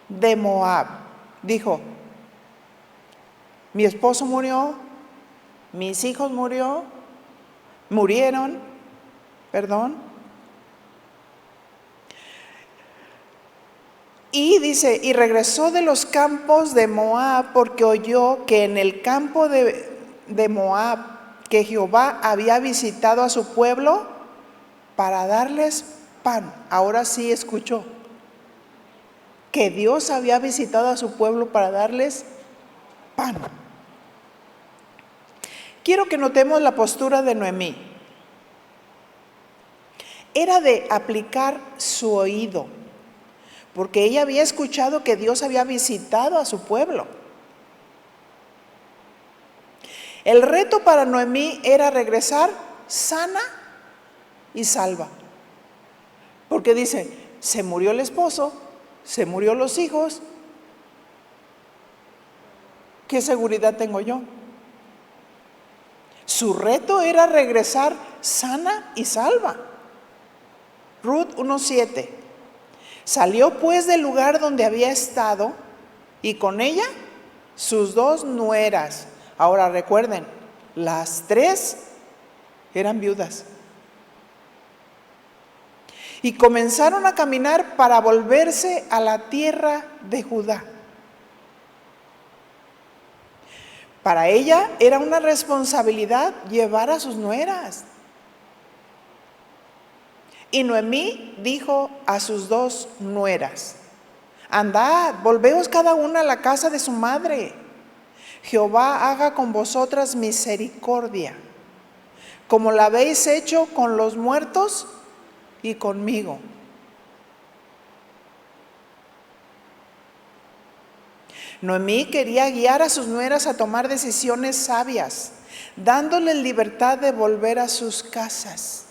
Speaker 1: de Moab. Dijo, mi esposo murió, mis hijos murieron, Y dice, y regresó de los campos de Moab porque oyó que en el campo de Moab que Jehová había visitado a su pueblo para darles pan. Ahora sí escuchó que Dios había visitado a su pueblo para darles pan. Quiero que notemos la postura de Noemí. Era de aplicar su oído, porque ella había escuchado que Dios había visitado a su pueblo. El reto para Noemí era regresar sana y salva. Porque dice, se murió el esposo, se murió los hijos, ¿qué seguridad tengo yo? Su reto era regresar sana y salva. Ruth 1:7. Salió pues del lugar donde había estado y con ella sus 2 nueras. Ahora recuerden, las 3 eran viudas. Y comenzaron a caminar para volverse a la tierra de Judá. Para ella era una responsabilidad llevar a sus nueras. Y Noemí dijo a sus 2 nueras: andad, volveos cada una a la casa de su madre. Jehová haga con vosotras misericordia, como la habéis hecho con los muertos y conmigo. Noemí quería guiar a sus nueras a tomar decisiones sabias, dándoles libertad de volver a sus casas.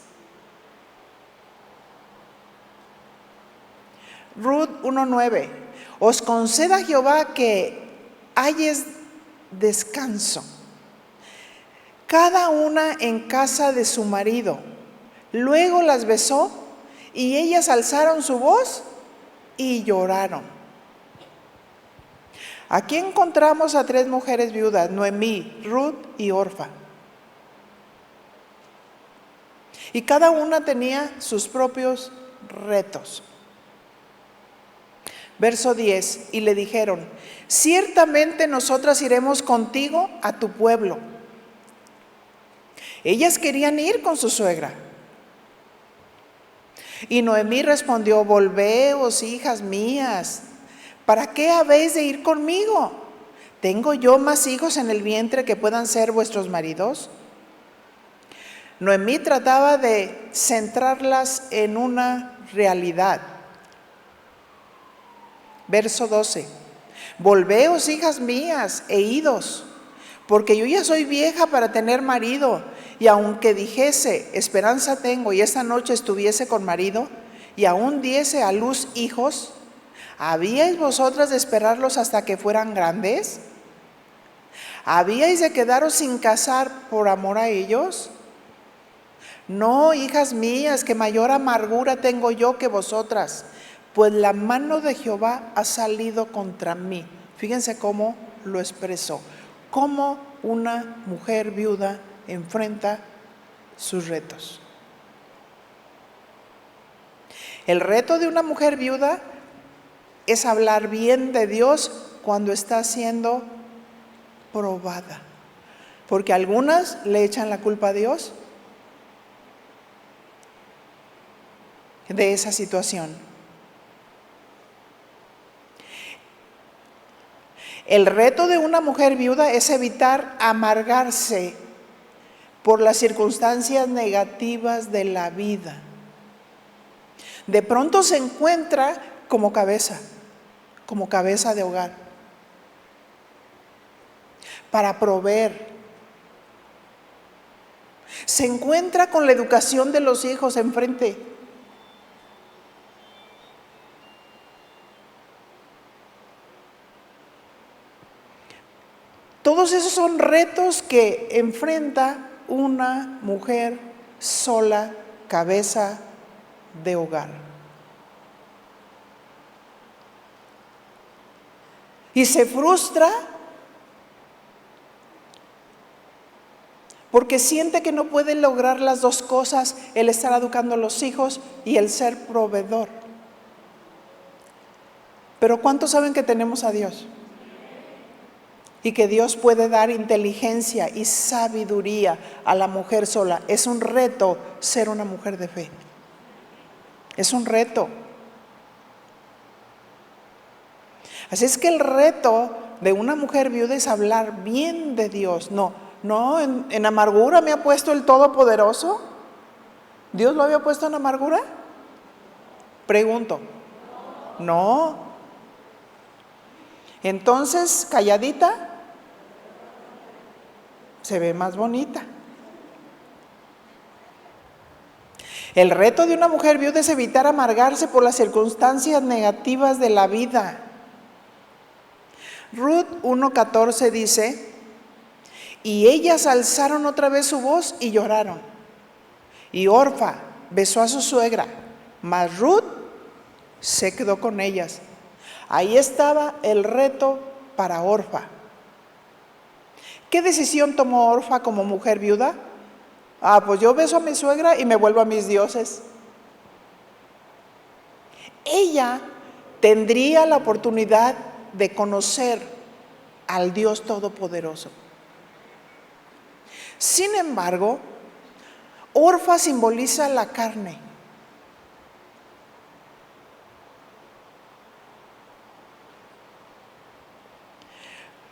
Speaker 1: Ruth 1:9. Os conceda Jehová que halles descanso, cada una en casa de su marido. Luego las besó y ellas alzaron su voz y lloraron. Aquí encontramos a 3 mujeres viudas: Noemí, Ruth y Orfa. Y cada una tenía sus propios retos. Verso 10, y le dijeron: ciertamente nosotras iremos contigo a tu pueblo. Ellas querían ir con su suegra. Y Noemí respondió: volveos, hijas mías, ¿para qué habéis de ir conmigo? ¿Tengo yo más hijos en el vientre que puedan ser vuestros maridos? Noemí trataba de centrarlas en una realidad. Verso 12. Volveos, hijas mías, e idos, porque yo ya soy vieja para tener marido, y aunque dijese, esperanza tengo, y esta noche estuviese con marido, y aún diese a luz hijos, ¿habíais vosotras de esperarlos hasta que fueran grandes? ¿Habíais de quedaros sin casar por amor a ellos? No, hijas mías, que mayor amargura tengo yo que vosotras, pues la mano de Jehová ha salido contra mí. Fíjense cómo lo expresó, cómo una mujer viuda enfrenta sus retos. El reto de una mujer viuda es hablar bien de Dios cuando está siendo probada, porque algunas le echan la culpa a Dios de esa situación. El reto de una mujer viuda es evitar amargarse por las circunstancias negativas de la vida. De pronto se encuentra como cabeza de hogar, para proveer. Se encuentra con la educación de los hijos enfrente. Todos esos son retos que enfrenta una mujer sola, cabeza de hogar. Y se frustra porque siente que no puede lograr las 2 cosas, el estar educando a los hijos y el ser proveedor. Pero ¿cuántos saben que tenemos a Dios? Y que Dios puede dar inteligencia y sabiduría a la mujer sola. Es un reto ser una mujer de fe. Es un reto. Así es que el reto de una mujer viuda es hablar bien de Dios. No, en amargura me ha puesto el Todopoderoso. ¿Dios lo había puesto en amargura? Pregunto. No. Entonces, calladita, se ve más bonita. El reto de una mujer viuda es evitar amargarse por las circunstancias negativas de la vida. Ruth 1:14 dice: y ellas alzaron otra vez su voz y lloraron. Y Orfa besó a su suegra, mas Ruth se quedó con ellas. Ahí estaba el reto para Orfa. ¿Qué decisión tomó Orfa como mujer viuda? Pues yo beso a mi suegra y me vuelvo a mis dioses. Ella tendría la oportunidad de conocer al Dios Todopoderoso. Sin embargo, Orfa simboliza la carne.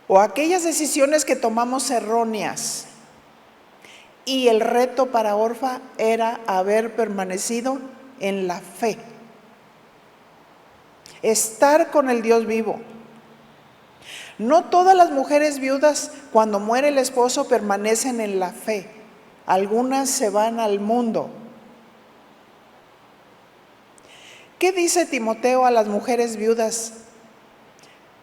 Speaker 1: O aquellas decisiones que tomamos erróneas. Y el reto para Orfa era haber permanecido en la fe. Estar con el Dios vivo. No todas las mujeres viudas, cuando muere el esposo, permanecen en la fe. Algunas se van al mundo. ¿Qué dice Timoteo a las mujeres viudas?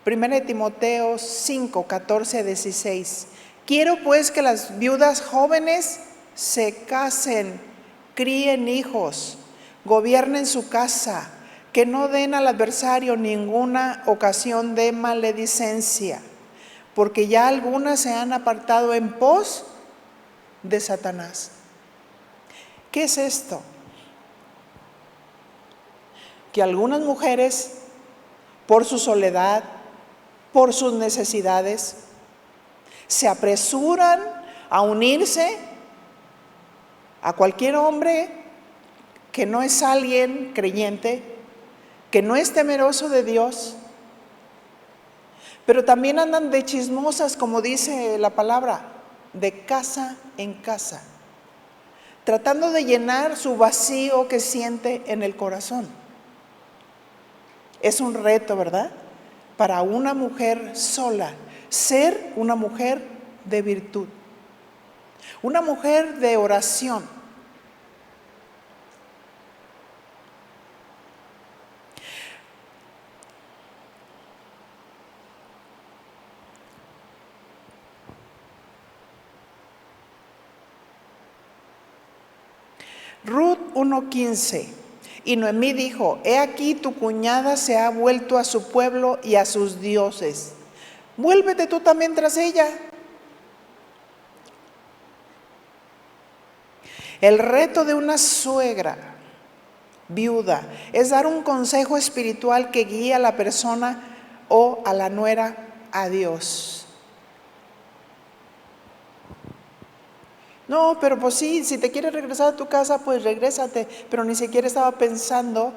Speaker 1: 1 Timoteo 5, 14, 16. Quiero pues que las viudas jóvenes se casen, críen hijos, gobiernen su casa, que no den al adversario ninguna ocasión de maledicencia, porque ya algunas se han apartado en pos de Satanás. ¿Qué es esto? Que algunas mujeres, por su soledad, por sus necesidades, se apresuran a unirse a cualquier hombre que no es alguien creyente, que no es temeroso de Dios, pero también andan de chismosas, como dice la palabra, de casa en casa, tratando de llenar su vacío que siente en el corazón. Es un reto, ¿verdad?, para una mujer sola, ser una mujer de virtud, una mujer de oración. Ruth 1:15. Y Noemí dijo: he aquí tu cuñada se ha vuelto a su pueblo y a sus dioses. Vuélvete tú también tras ella. El reto de una suegra viuda es dar un consejo espiritual que guíe a la persona o a la nuera a Dios. No, pero pues sí, si te quieres regresar a tu casa, pues regrésate. Pero ni siquiera estaba pensando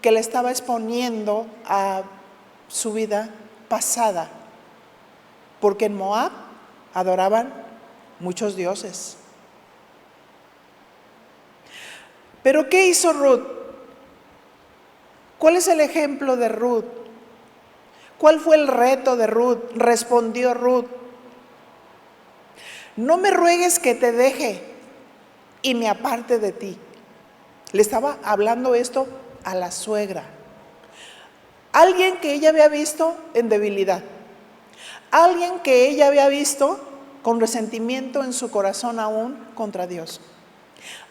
Speaker 1: que le estaba exponiendo a su vida pasada. Porque en Moab adoraban muchos dioses. Pero ¿qué hizo Ruth? ¿Cuál es el ejemplo de Ruth? ¿Cuál fue el reto de Ruth? Respondió Ruth: no me ruegues que te deje y me aparte de ti. Le estaba hablando esto a la suegra. Alguien que ella había visto en debilidad. Alguien que ella había visto con resentimiento en su corazón aún contra Dios.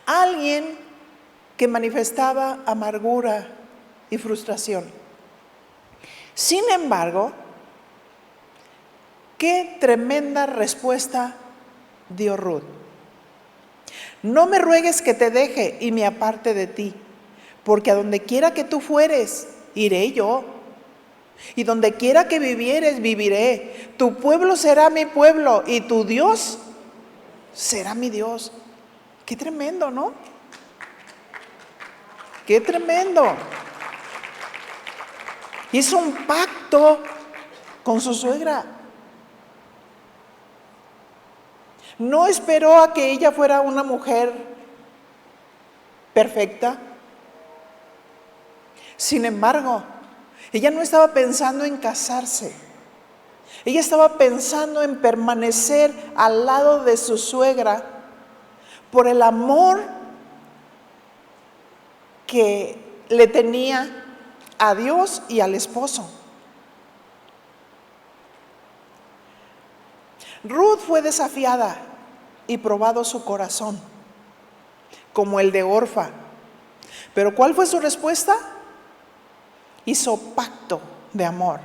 Speaker 1: Alguien que manifestaba amargura y frustración. Sin embargo, qué tremenda respuesta dio Ruth. No me ruegues que te deje y me aparte de ti, porque a donde quiera que tú fueres, iré yo. Y donde quiera que vivieres, viviré. Tu pueblo será mi pueblo y tu Dios será mi Dios. Qué tremendo, ¿no? Qué tremendo. Hizo un pacto con su suegra. No esperó a que ella fuera una mujer perfecta. Sin embargo, ella no estaba pensando en casarse. Ella estaba pensando en permanecer al lado de su suegra por el amor que le tenía a Dios y al esposo. Ruth fue desafiada y probado su corazón, como el de Orfa. Pero ¿cuál fue su respuesta? Hizo pacto de amor.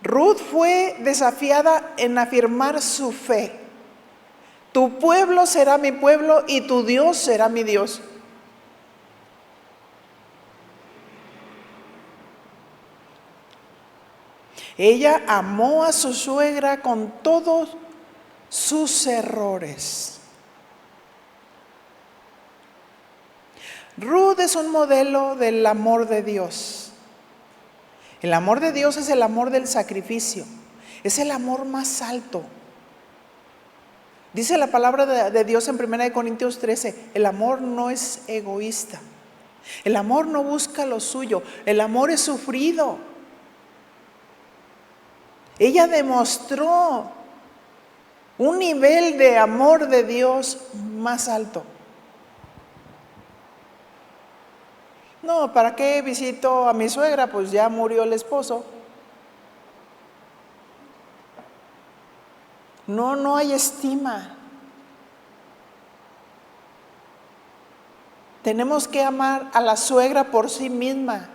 Speaker 1: Ruth fue desafiada en afirmar su fe. Tu pueblo será mi pueblo y tu Dios será mi Dios. Ella amó a su suegra con todos sus errores. Ruth es un modelo del amor de Dios. El amor de Dios es el amor del sacrificio. Es el amor más alto. Dice la palabra de Dios en 1 Corintios 13, el amor no es egoísta. El amor no busca lo suyo. El amor es sufrido. Ella demostró un nivel de amor de Dios más alto. No, ¿para qué visito a mi suegra? Pues ya murió el esposo. No hay estima. Tenemos que amar a la suegra por sí misma,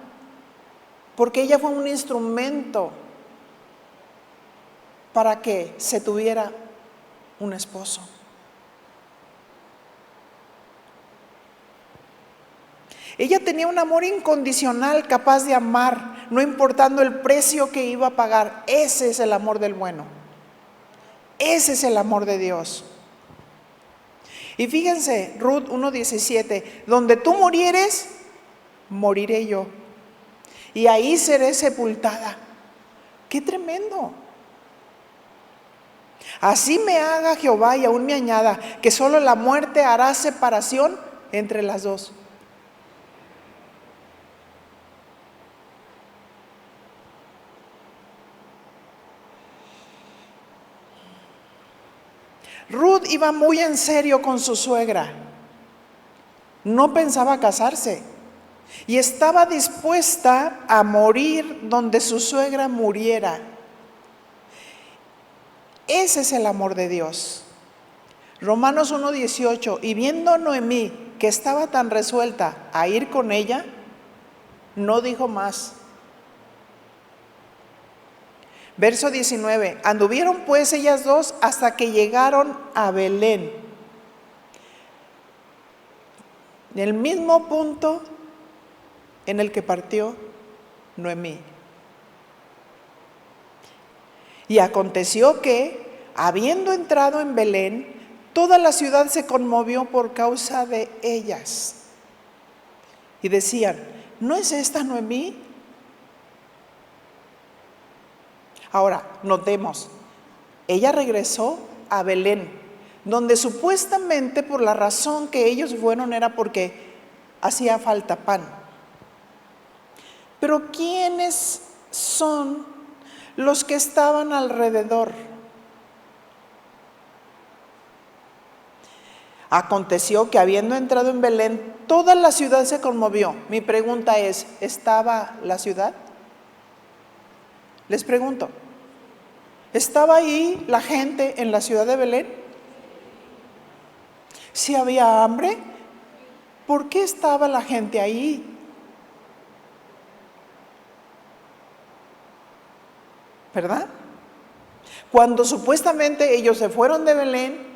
Speaker 1: porque ella fue un instrumento para que se tuviera un esposo. Ella tenía un amor incondicional, capaz de amar, no importando el precio que iba a pagar. Ese es el amor del bueno. Ese es el amor de Dios. Y fíjense, Ruth 1:17, donde tú murieres, moriré yo. Y ahí seré sepultada. ¡Qué tremendo! Así me haga Jehová y aún me añada, que solo la muerte hará separación entre las dos. Ruth iba muy en serio con su suegra. No pensaba casarse y estaba dispuesta a morir donde su suegra muriera. Ese es el amor de Dios. Romanos 1:18, y viendo Noemí que estaba tan resuelta a ir con ella, no dijo más. Verso 19, anduvieron pues ellas dos hasta que llegaron a Belén. En el mismo punto en el que partió Noemí. Y aconteció que, habiendo entrado en Belén, toda la ciudad se conmovió por causa de ellas. Y decían, ¿no es esta Noemí? Ahora, notemos, ella regresó a Belén, donde supuestamente por la razón que ellos fueron era porque hacía falta pan. Pero ¿quiénes son los que estaban alrededor? Aconteció que habiendo entrado en Belén, toda la ciudad se conmovió. Mi pregunta es, ¿estaba la ciudad? Les pregunto, ¿estaba ahí la gente en la ciudad de Belén? ¿Si había hambre? ¿Por qué estaba la gente ahí? ¿Verdad? Cuando supuestamente ellos se fueron de Belén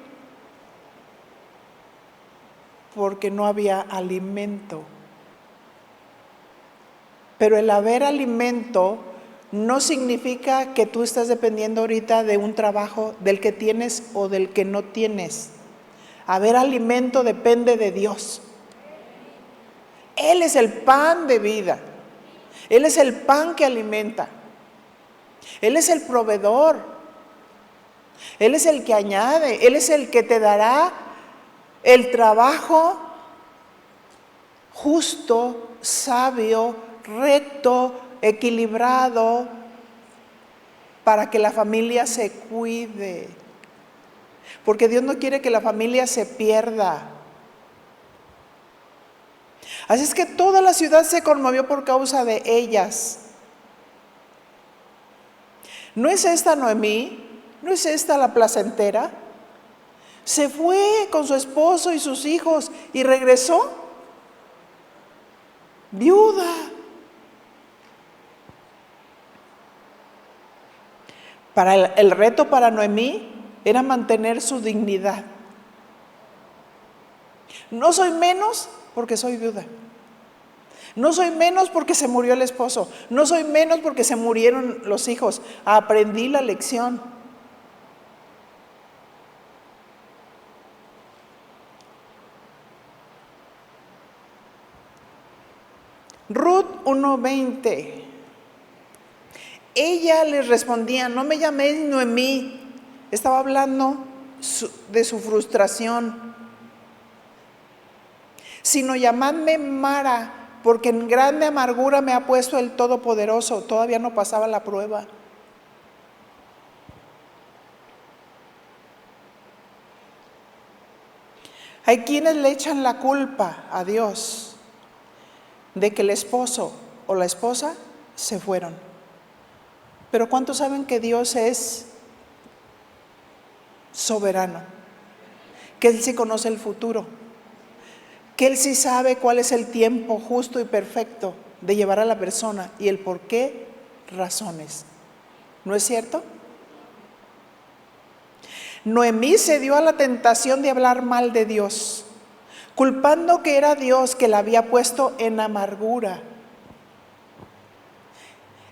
Speaker 1: porque no había alimento. Pero el haber alimento no significa que tú estás dependiendo ahorita de un trabajo del que tienes o del que no tienes. Haber alimento depende de Dios. Él es el pan de vida. Él es el pan que alimenta. Él es el proveedor. Él es el que añade. Él es el que te dará el trabajo justo, sabio, recto, equilibrado, para que la familia se cuide. porque Dios no quiere que la familia se pierda. Así es que toda la ciudad se conmovió por causa de ellas. ¿No es esta Noemí? ¿No es esta la placentera? Se fue con su esposo y sus hijos y regresó viuda. El reto para Noemí era mantener su dignidad. No soy menos porque soy viuda. No soy menos porque se murió el esposo. No soy menos porque se murieron los hijos. Aprendí la lección. Ruth 1:20. Ella les respondía: no me llaméis Noemí. Estaba hablando de su frustración. Sino llamadme Mara, porque en grande amargura me ha puesto el Todopoderoso. Todavía no pasaba la prueba. Hay quienes le echan la culpa a Dios de que el esposo o la esposa se fueron. Pero ¿cuántos saben que Dios es soberano? Que Él sí conoce el futuro. Que Él sí sabe cuál es el tiempo justo y perfecto de llevar a la persona y el por qué razones. ¿No es cierto? Noemí se dio a la tentación de hablar mal de Dios, culpando que era Dios que la había puesto en amargura.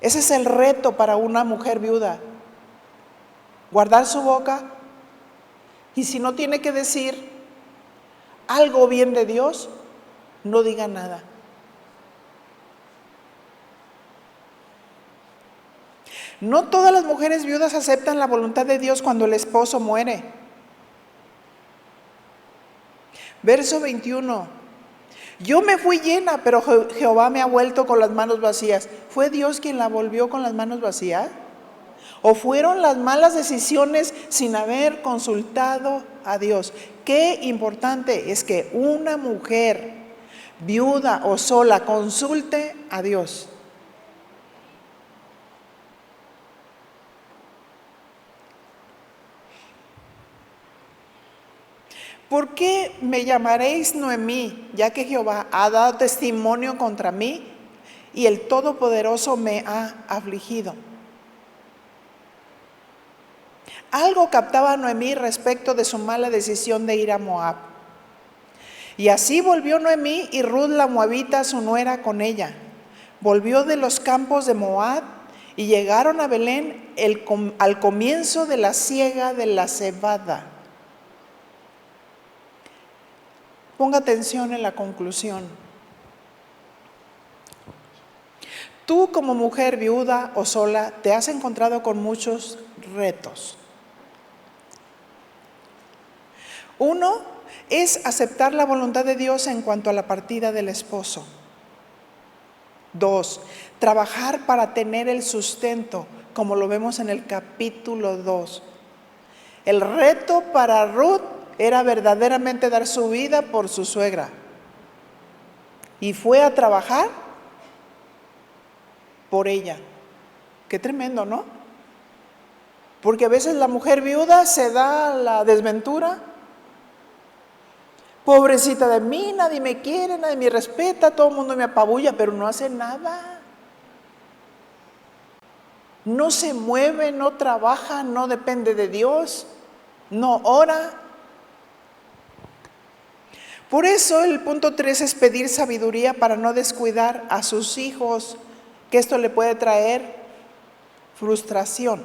Speaker 1: Ese es el reto para una mujer viuda: guardar su boca, y si no tiene que decir algo bien de Dios, no diga nada. No todas las mujeres viudas aceptan la voluntad de Dios cuando el esposo muere. Verso 21. Yo me fui llena, pero Jehová me ha vuelto con las manos vacías. ¿Fue Dios quien la volvió con las manos vacías? ¿O fueron las malas decisiones sin haber consultado a Dios? Qué importante es que una mujer viuda o sola consulte a Dios. ¿Por qué me llamaréis Noemí, ya que Jehová ha dado testimonio contra mí y el Todopoderoso me ha afligido? Algo captaba a Noemí respecto de su mala decisión de ir a Moab. Y así volvió Noemí y Ruth la moabita, su nuera, con ella. Volvió de los campos de Moab y llegaron a Belén al comienzo de la siega de la cebada. Ponga atención en la conclusión. Tú, como mujer viuda o sola, te has encontrado con muchos retos. Uno es aceptar la voluntad de Dios en cuanto a la partida del esposo. 2, trabajar para tener el sustento, como lo vemos en el capítulo 2. El reto para Ruth era verdaderamente dar su vida por su suegra. Y fue a trabajar por ella. Qué tremendo, ¿no? Porque a veces la mujer viuda se da la desventura. Pobrecita de mí, nadie me quiere, nadie me respeta, todo el mundo me apabulla, pero no hace nada. No se mueve, no trabaja, no depende de Dios, no ora. Por eso el punto 3 es pedir sabiduría para no descuidar a sus hijos, que esto le puede traer frustración.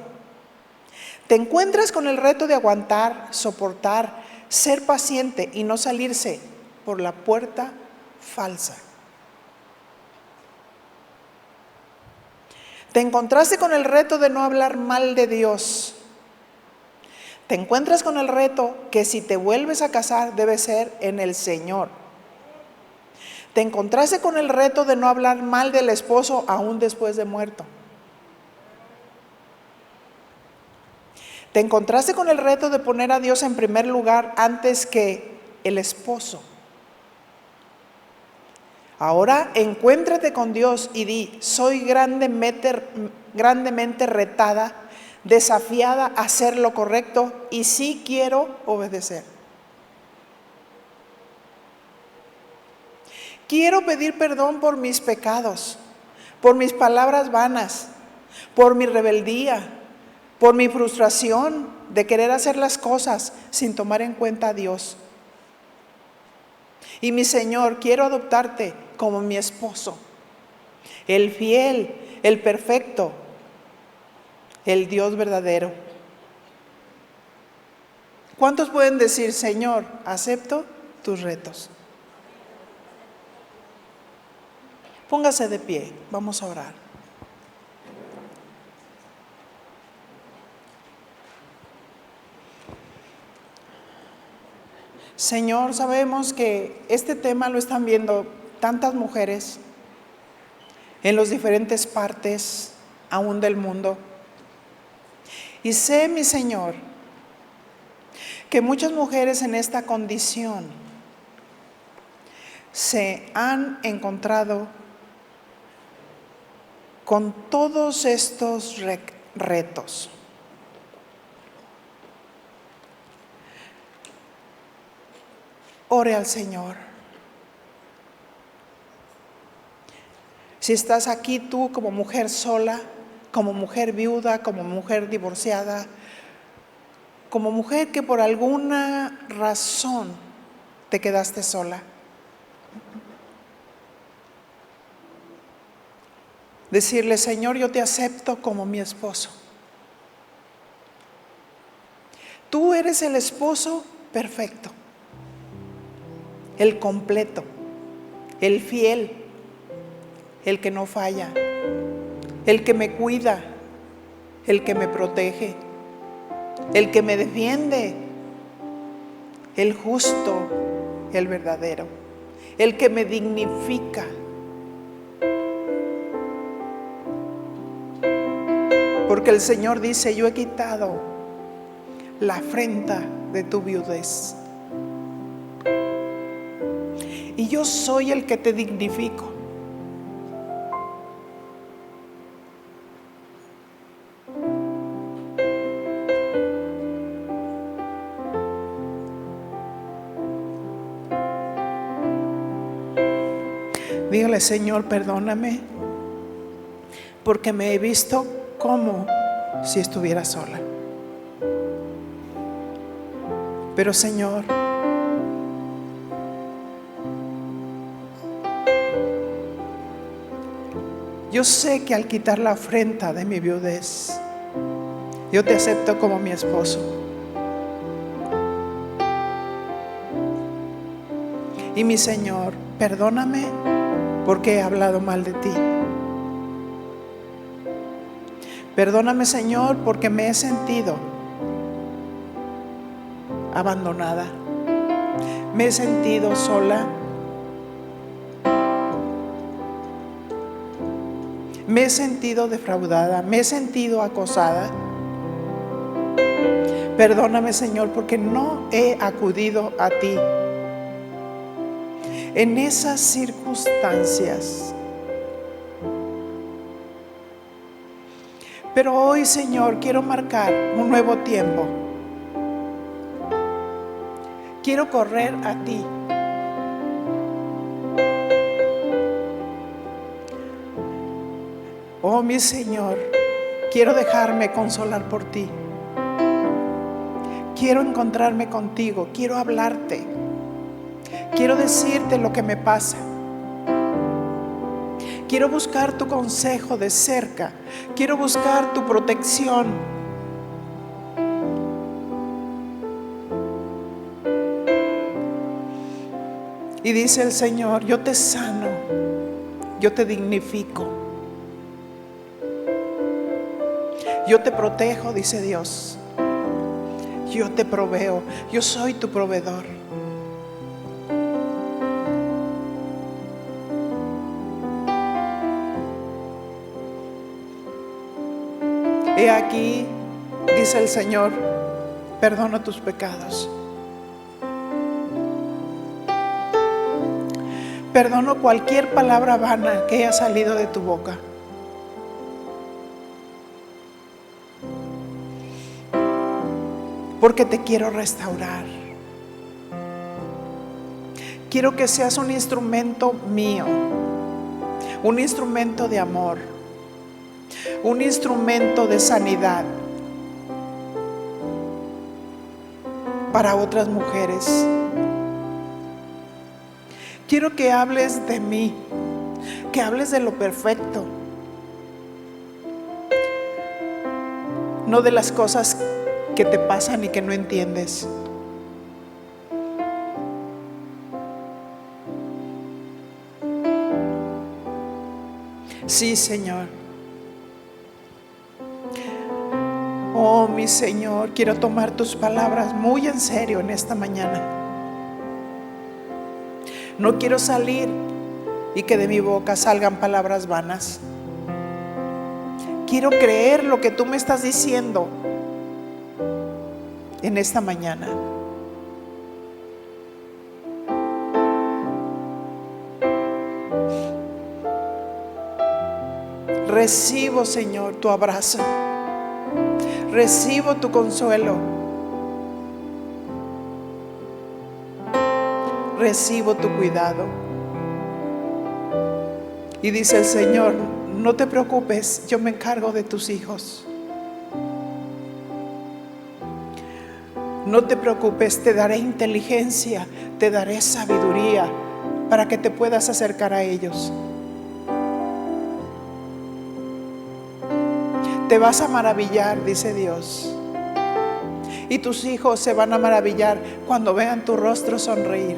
Speaker 1: Te encuentras con el reto de aguantar, soportar, ser paciente y no salirse por la puerta falsa. Te encontraste con el reto de no hablar mal de Dios. Te encuentras con el reto que si te vuelves a casar debe ser en el Señor. Te encontraste con el reto de no hablar mal del esposo aún después de muerto. Te encontraste con el reto de poner a Dios en primer lugar antes que el esposo. Ahora encuéntrate con Dios y di: soy grandemente retada, desafiada a hacer lo correcto y sí quiero obedecer. Quiero pedir perdón por mis pecados, por mis palabras vanas, por mi rebeldía, por mi frustración de querer hacer las cosas sin tomar en cuenta a Dios. Y mi Señor, quiero adoptarte como mi esposo, el fiel, el perfecto, el Dios verdadero. ¿Cuántos pueden decir: Señor, acepto tus retos? Póngase de pie, vamos a orar. Señor, sabemos que este tema lo están viendo tantas mujeres en las diferentes partes aún del mundo. Y sé, mi Señor, que muchas mujeres en esta condición se han encontrado con todos estos retos. Ore al Señor. Si estás aquí tú como mujer sola, como mujer viuda, como mujer divorciada, como mujer que por alguna razón te quedaste sola, decirle: Señor, yo te acepto como mi esposo. Tú eres el esposo perfecto, el completo, el fiel, el que no falla, el que me cuida, el que me protege, el que me defiende, el justo, el verdadero, el que me dignifica. Porque el Señor dice: yo he quitado la afrenta de tu viudez. Y yo soy el que te dignifico. Dígale: Señor, perdóname, porque me he visto como si estuviera sola. Pero Señor, yo sé que al quitar la afrenta de mi viudez, yo te acepto como mi esposo. Y mi Señor, perdóname porque he hablado mal de ti. Perdóname, Señor, porque me he sentido abandonada. Me he sentido sola. Me he sentido defraudada. Me he sentido acosada. Perdóname, Señor, porque no he acudido a ti en esas circunstancias. Pero hoy, Señor, quiero marcar un nuevo tiempo. Quiero correr a ti. Oh, mi Señor, quiero dejarme consolar por ti. Quiero encontrarme contigo. Quiero hablarte. Quiero decirte lo que me pasa. Quiero buscar tu consejo de cerca. Quiero buscar tu protección. Y dice el Señor: yo te sano, yo te dignifico, yo te protejo, dice Dios. Yo te proveo, yo soy tu proveedor. He aquí Dice el Señor: perdono tus pecados. Perdono cualquier palabra vana que haya salido de tu boca. Porque te quiero restaurar. Quiero que seas un instrumento mío, un instrumento de amor, un instrumento de sanidad para otras mujeres. Quiero que hables de mí, que hables de lo perfecto, no de las cosas que te pasan y que no entiendes. Sí, Señor. Oh, mi Señor, quiero tomar tus palabras muy en serio en esta mañana. No quiero salir y que de mi boca salgan palabras vanas. Quiero creer lo que tú me estás diciendo en esta mañana. Recibo, Señor, tu abrazo. Recibo tu consuelo. Recibo tu cuidado. Y dice el Señor: no te preocupes, yo me encargo de tus hijos. No te preocupes, te daré inteligencia, te daré sabiduría para que te puedas acercar a ellos. Te vas a maravillar, dice Dios. Y tus hijos se van a maravillar cuando vean tu rostro sonreír.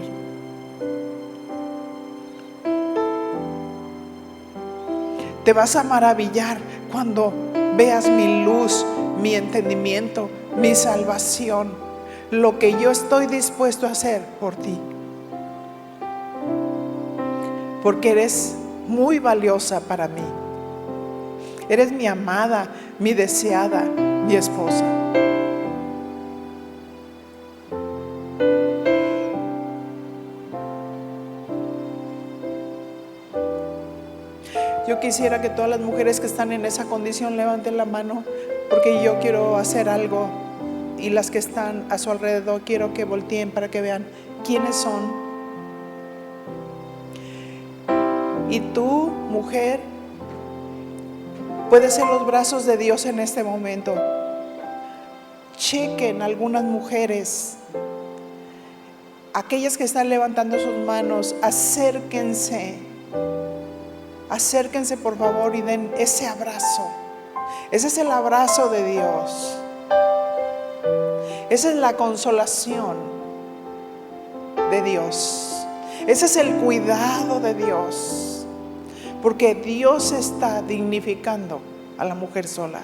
Speaker 1: Te vas a maravillar cuando veas mi luz, mi entendimiento, mi salvación, lo que yo estoy dispuesto a hacer por ti. Porque eres muy valiosa para mí. Eres mi amada, mi deseada, mi esposa. Yo quisiera que todas las mujeres que están en esa condición levanten la mano, porque yo quiero hacer algo, y las que están a su alrededor quiero que volteen para que vean quiénes son. Y tú, mujer, puedes ser los brazos de Dios en este momento. Chequen algunas mujeres, aquellas que están levantando sus manos, acérquense por favor y den ese abrazo. Ese es el abrazo de Dios. Esa es la consolación de Dios. Ese es el cuidado de Dios. Porque Dios está dignificando a la mujer sola.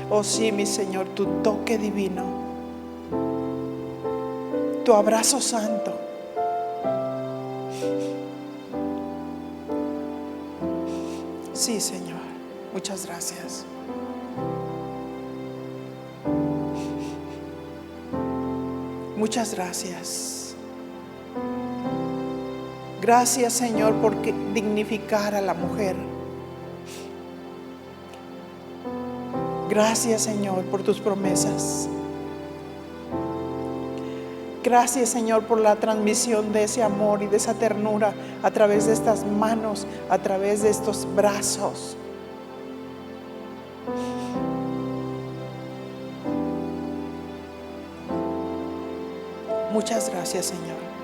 Speaker 1: Oh sí, mi Señor, tu toque divino, tu abrazo santo. Sí, Señor, muchas gracias. Muchas gracias. Gracias, Señor, por dignificar a la mujer. Gracias, Señor, por tus promesas. Gracias, Señor, por la transmisión de ese amor y de esa ternura a través de estas manos, a través de estos brazos. Muchas gracias, Señor.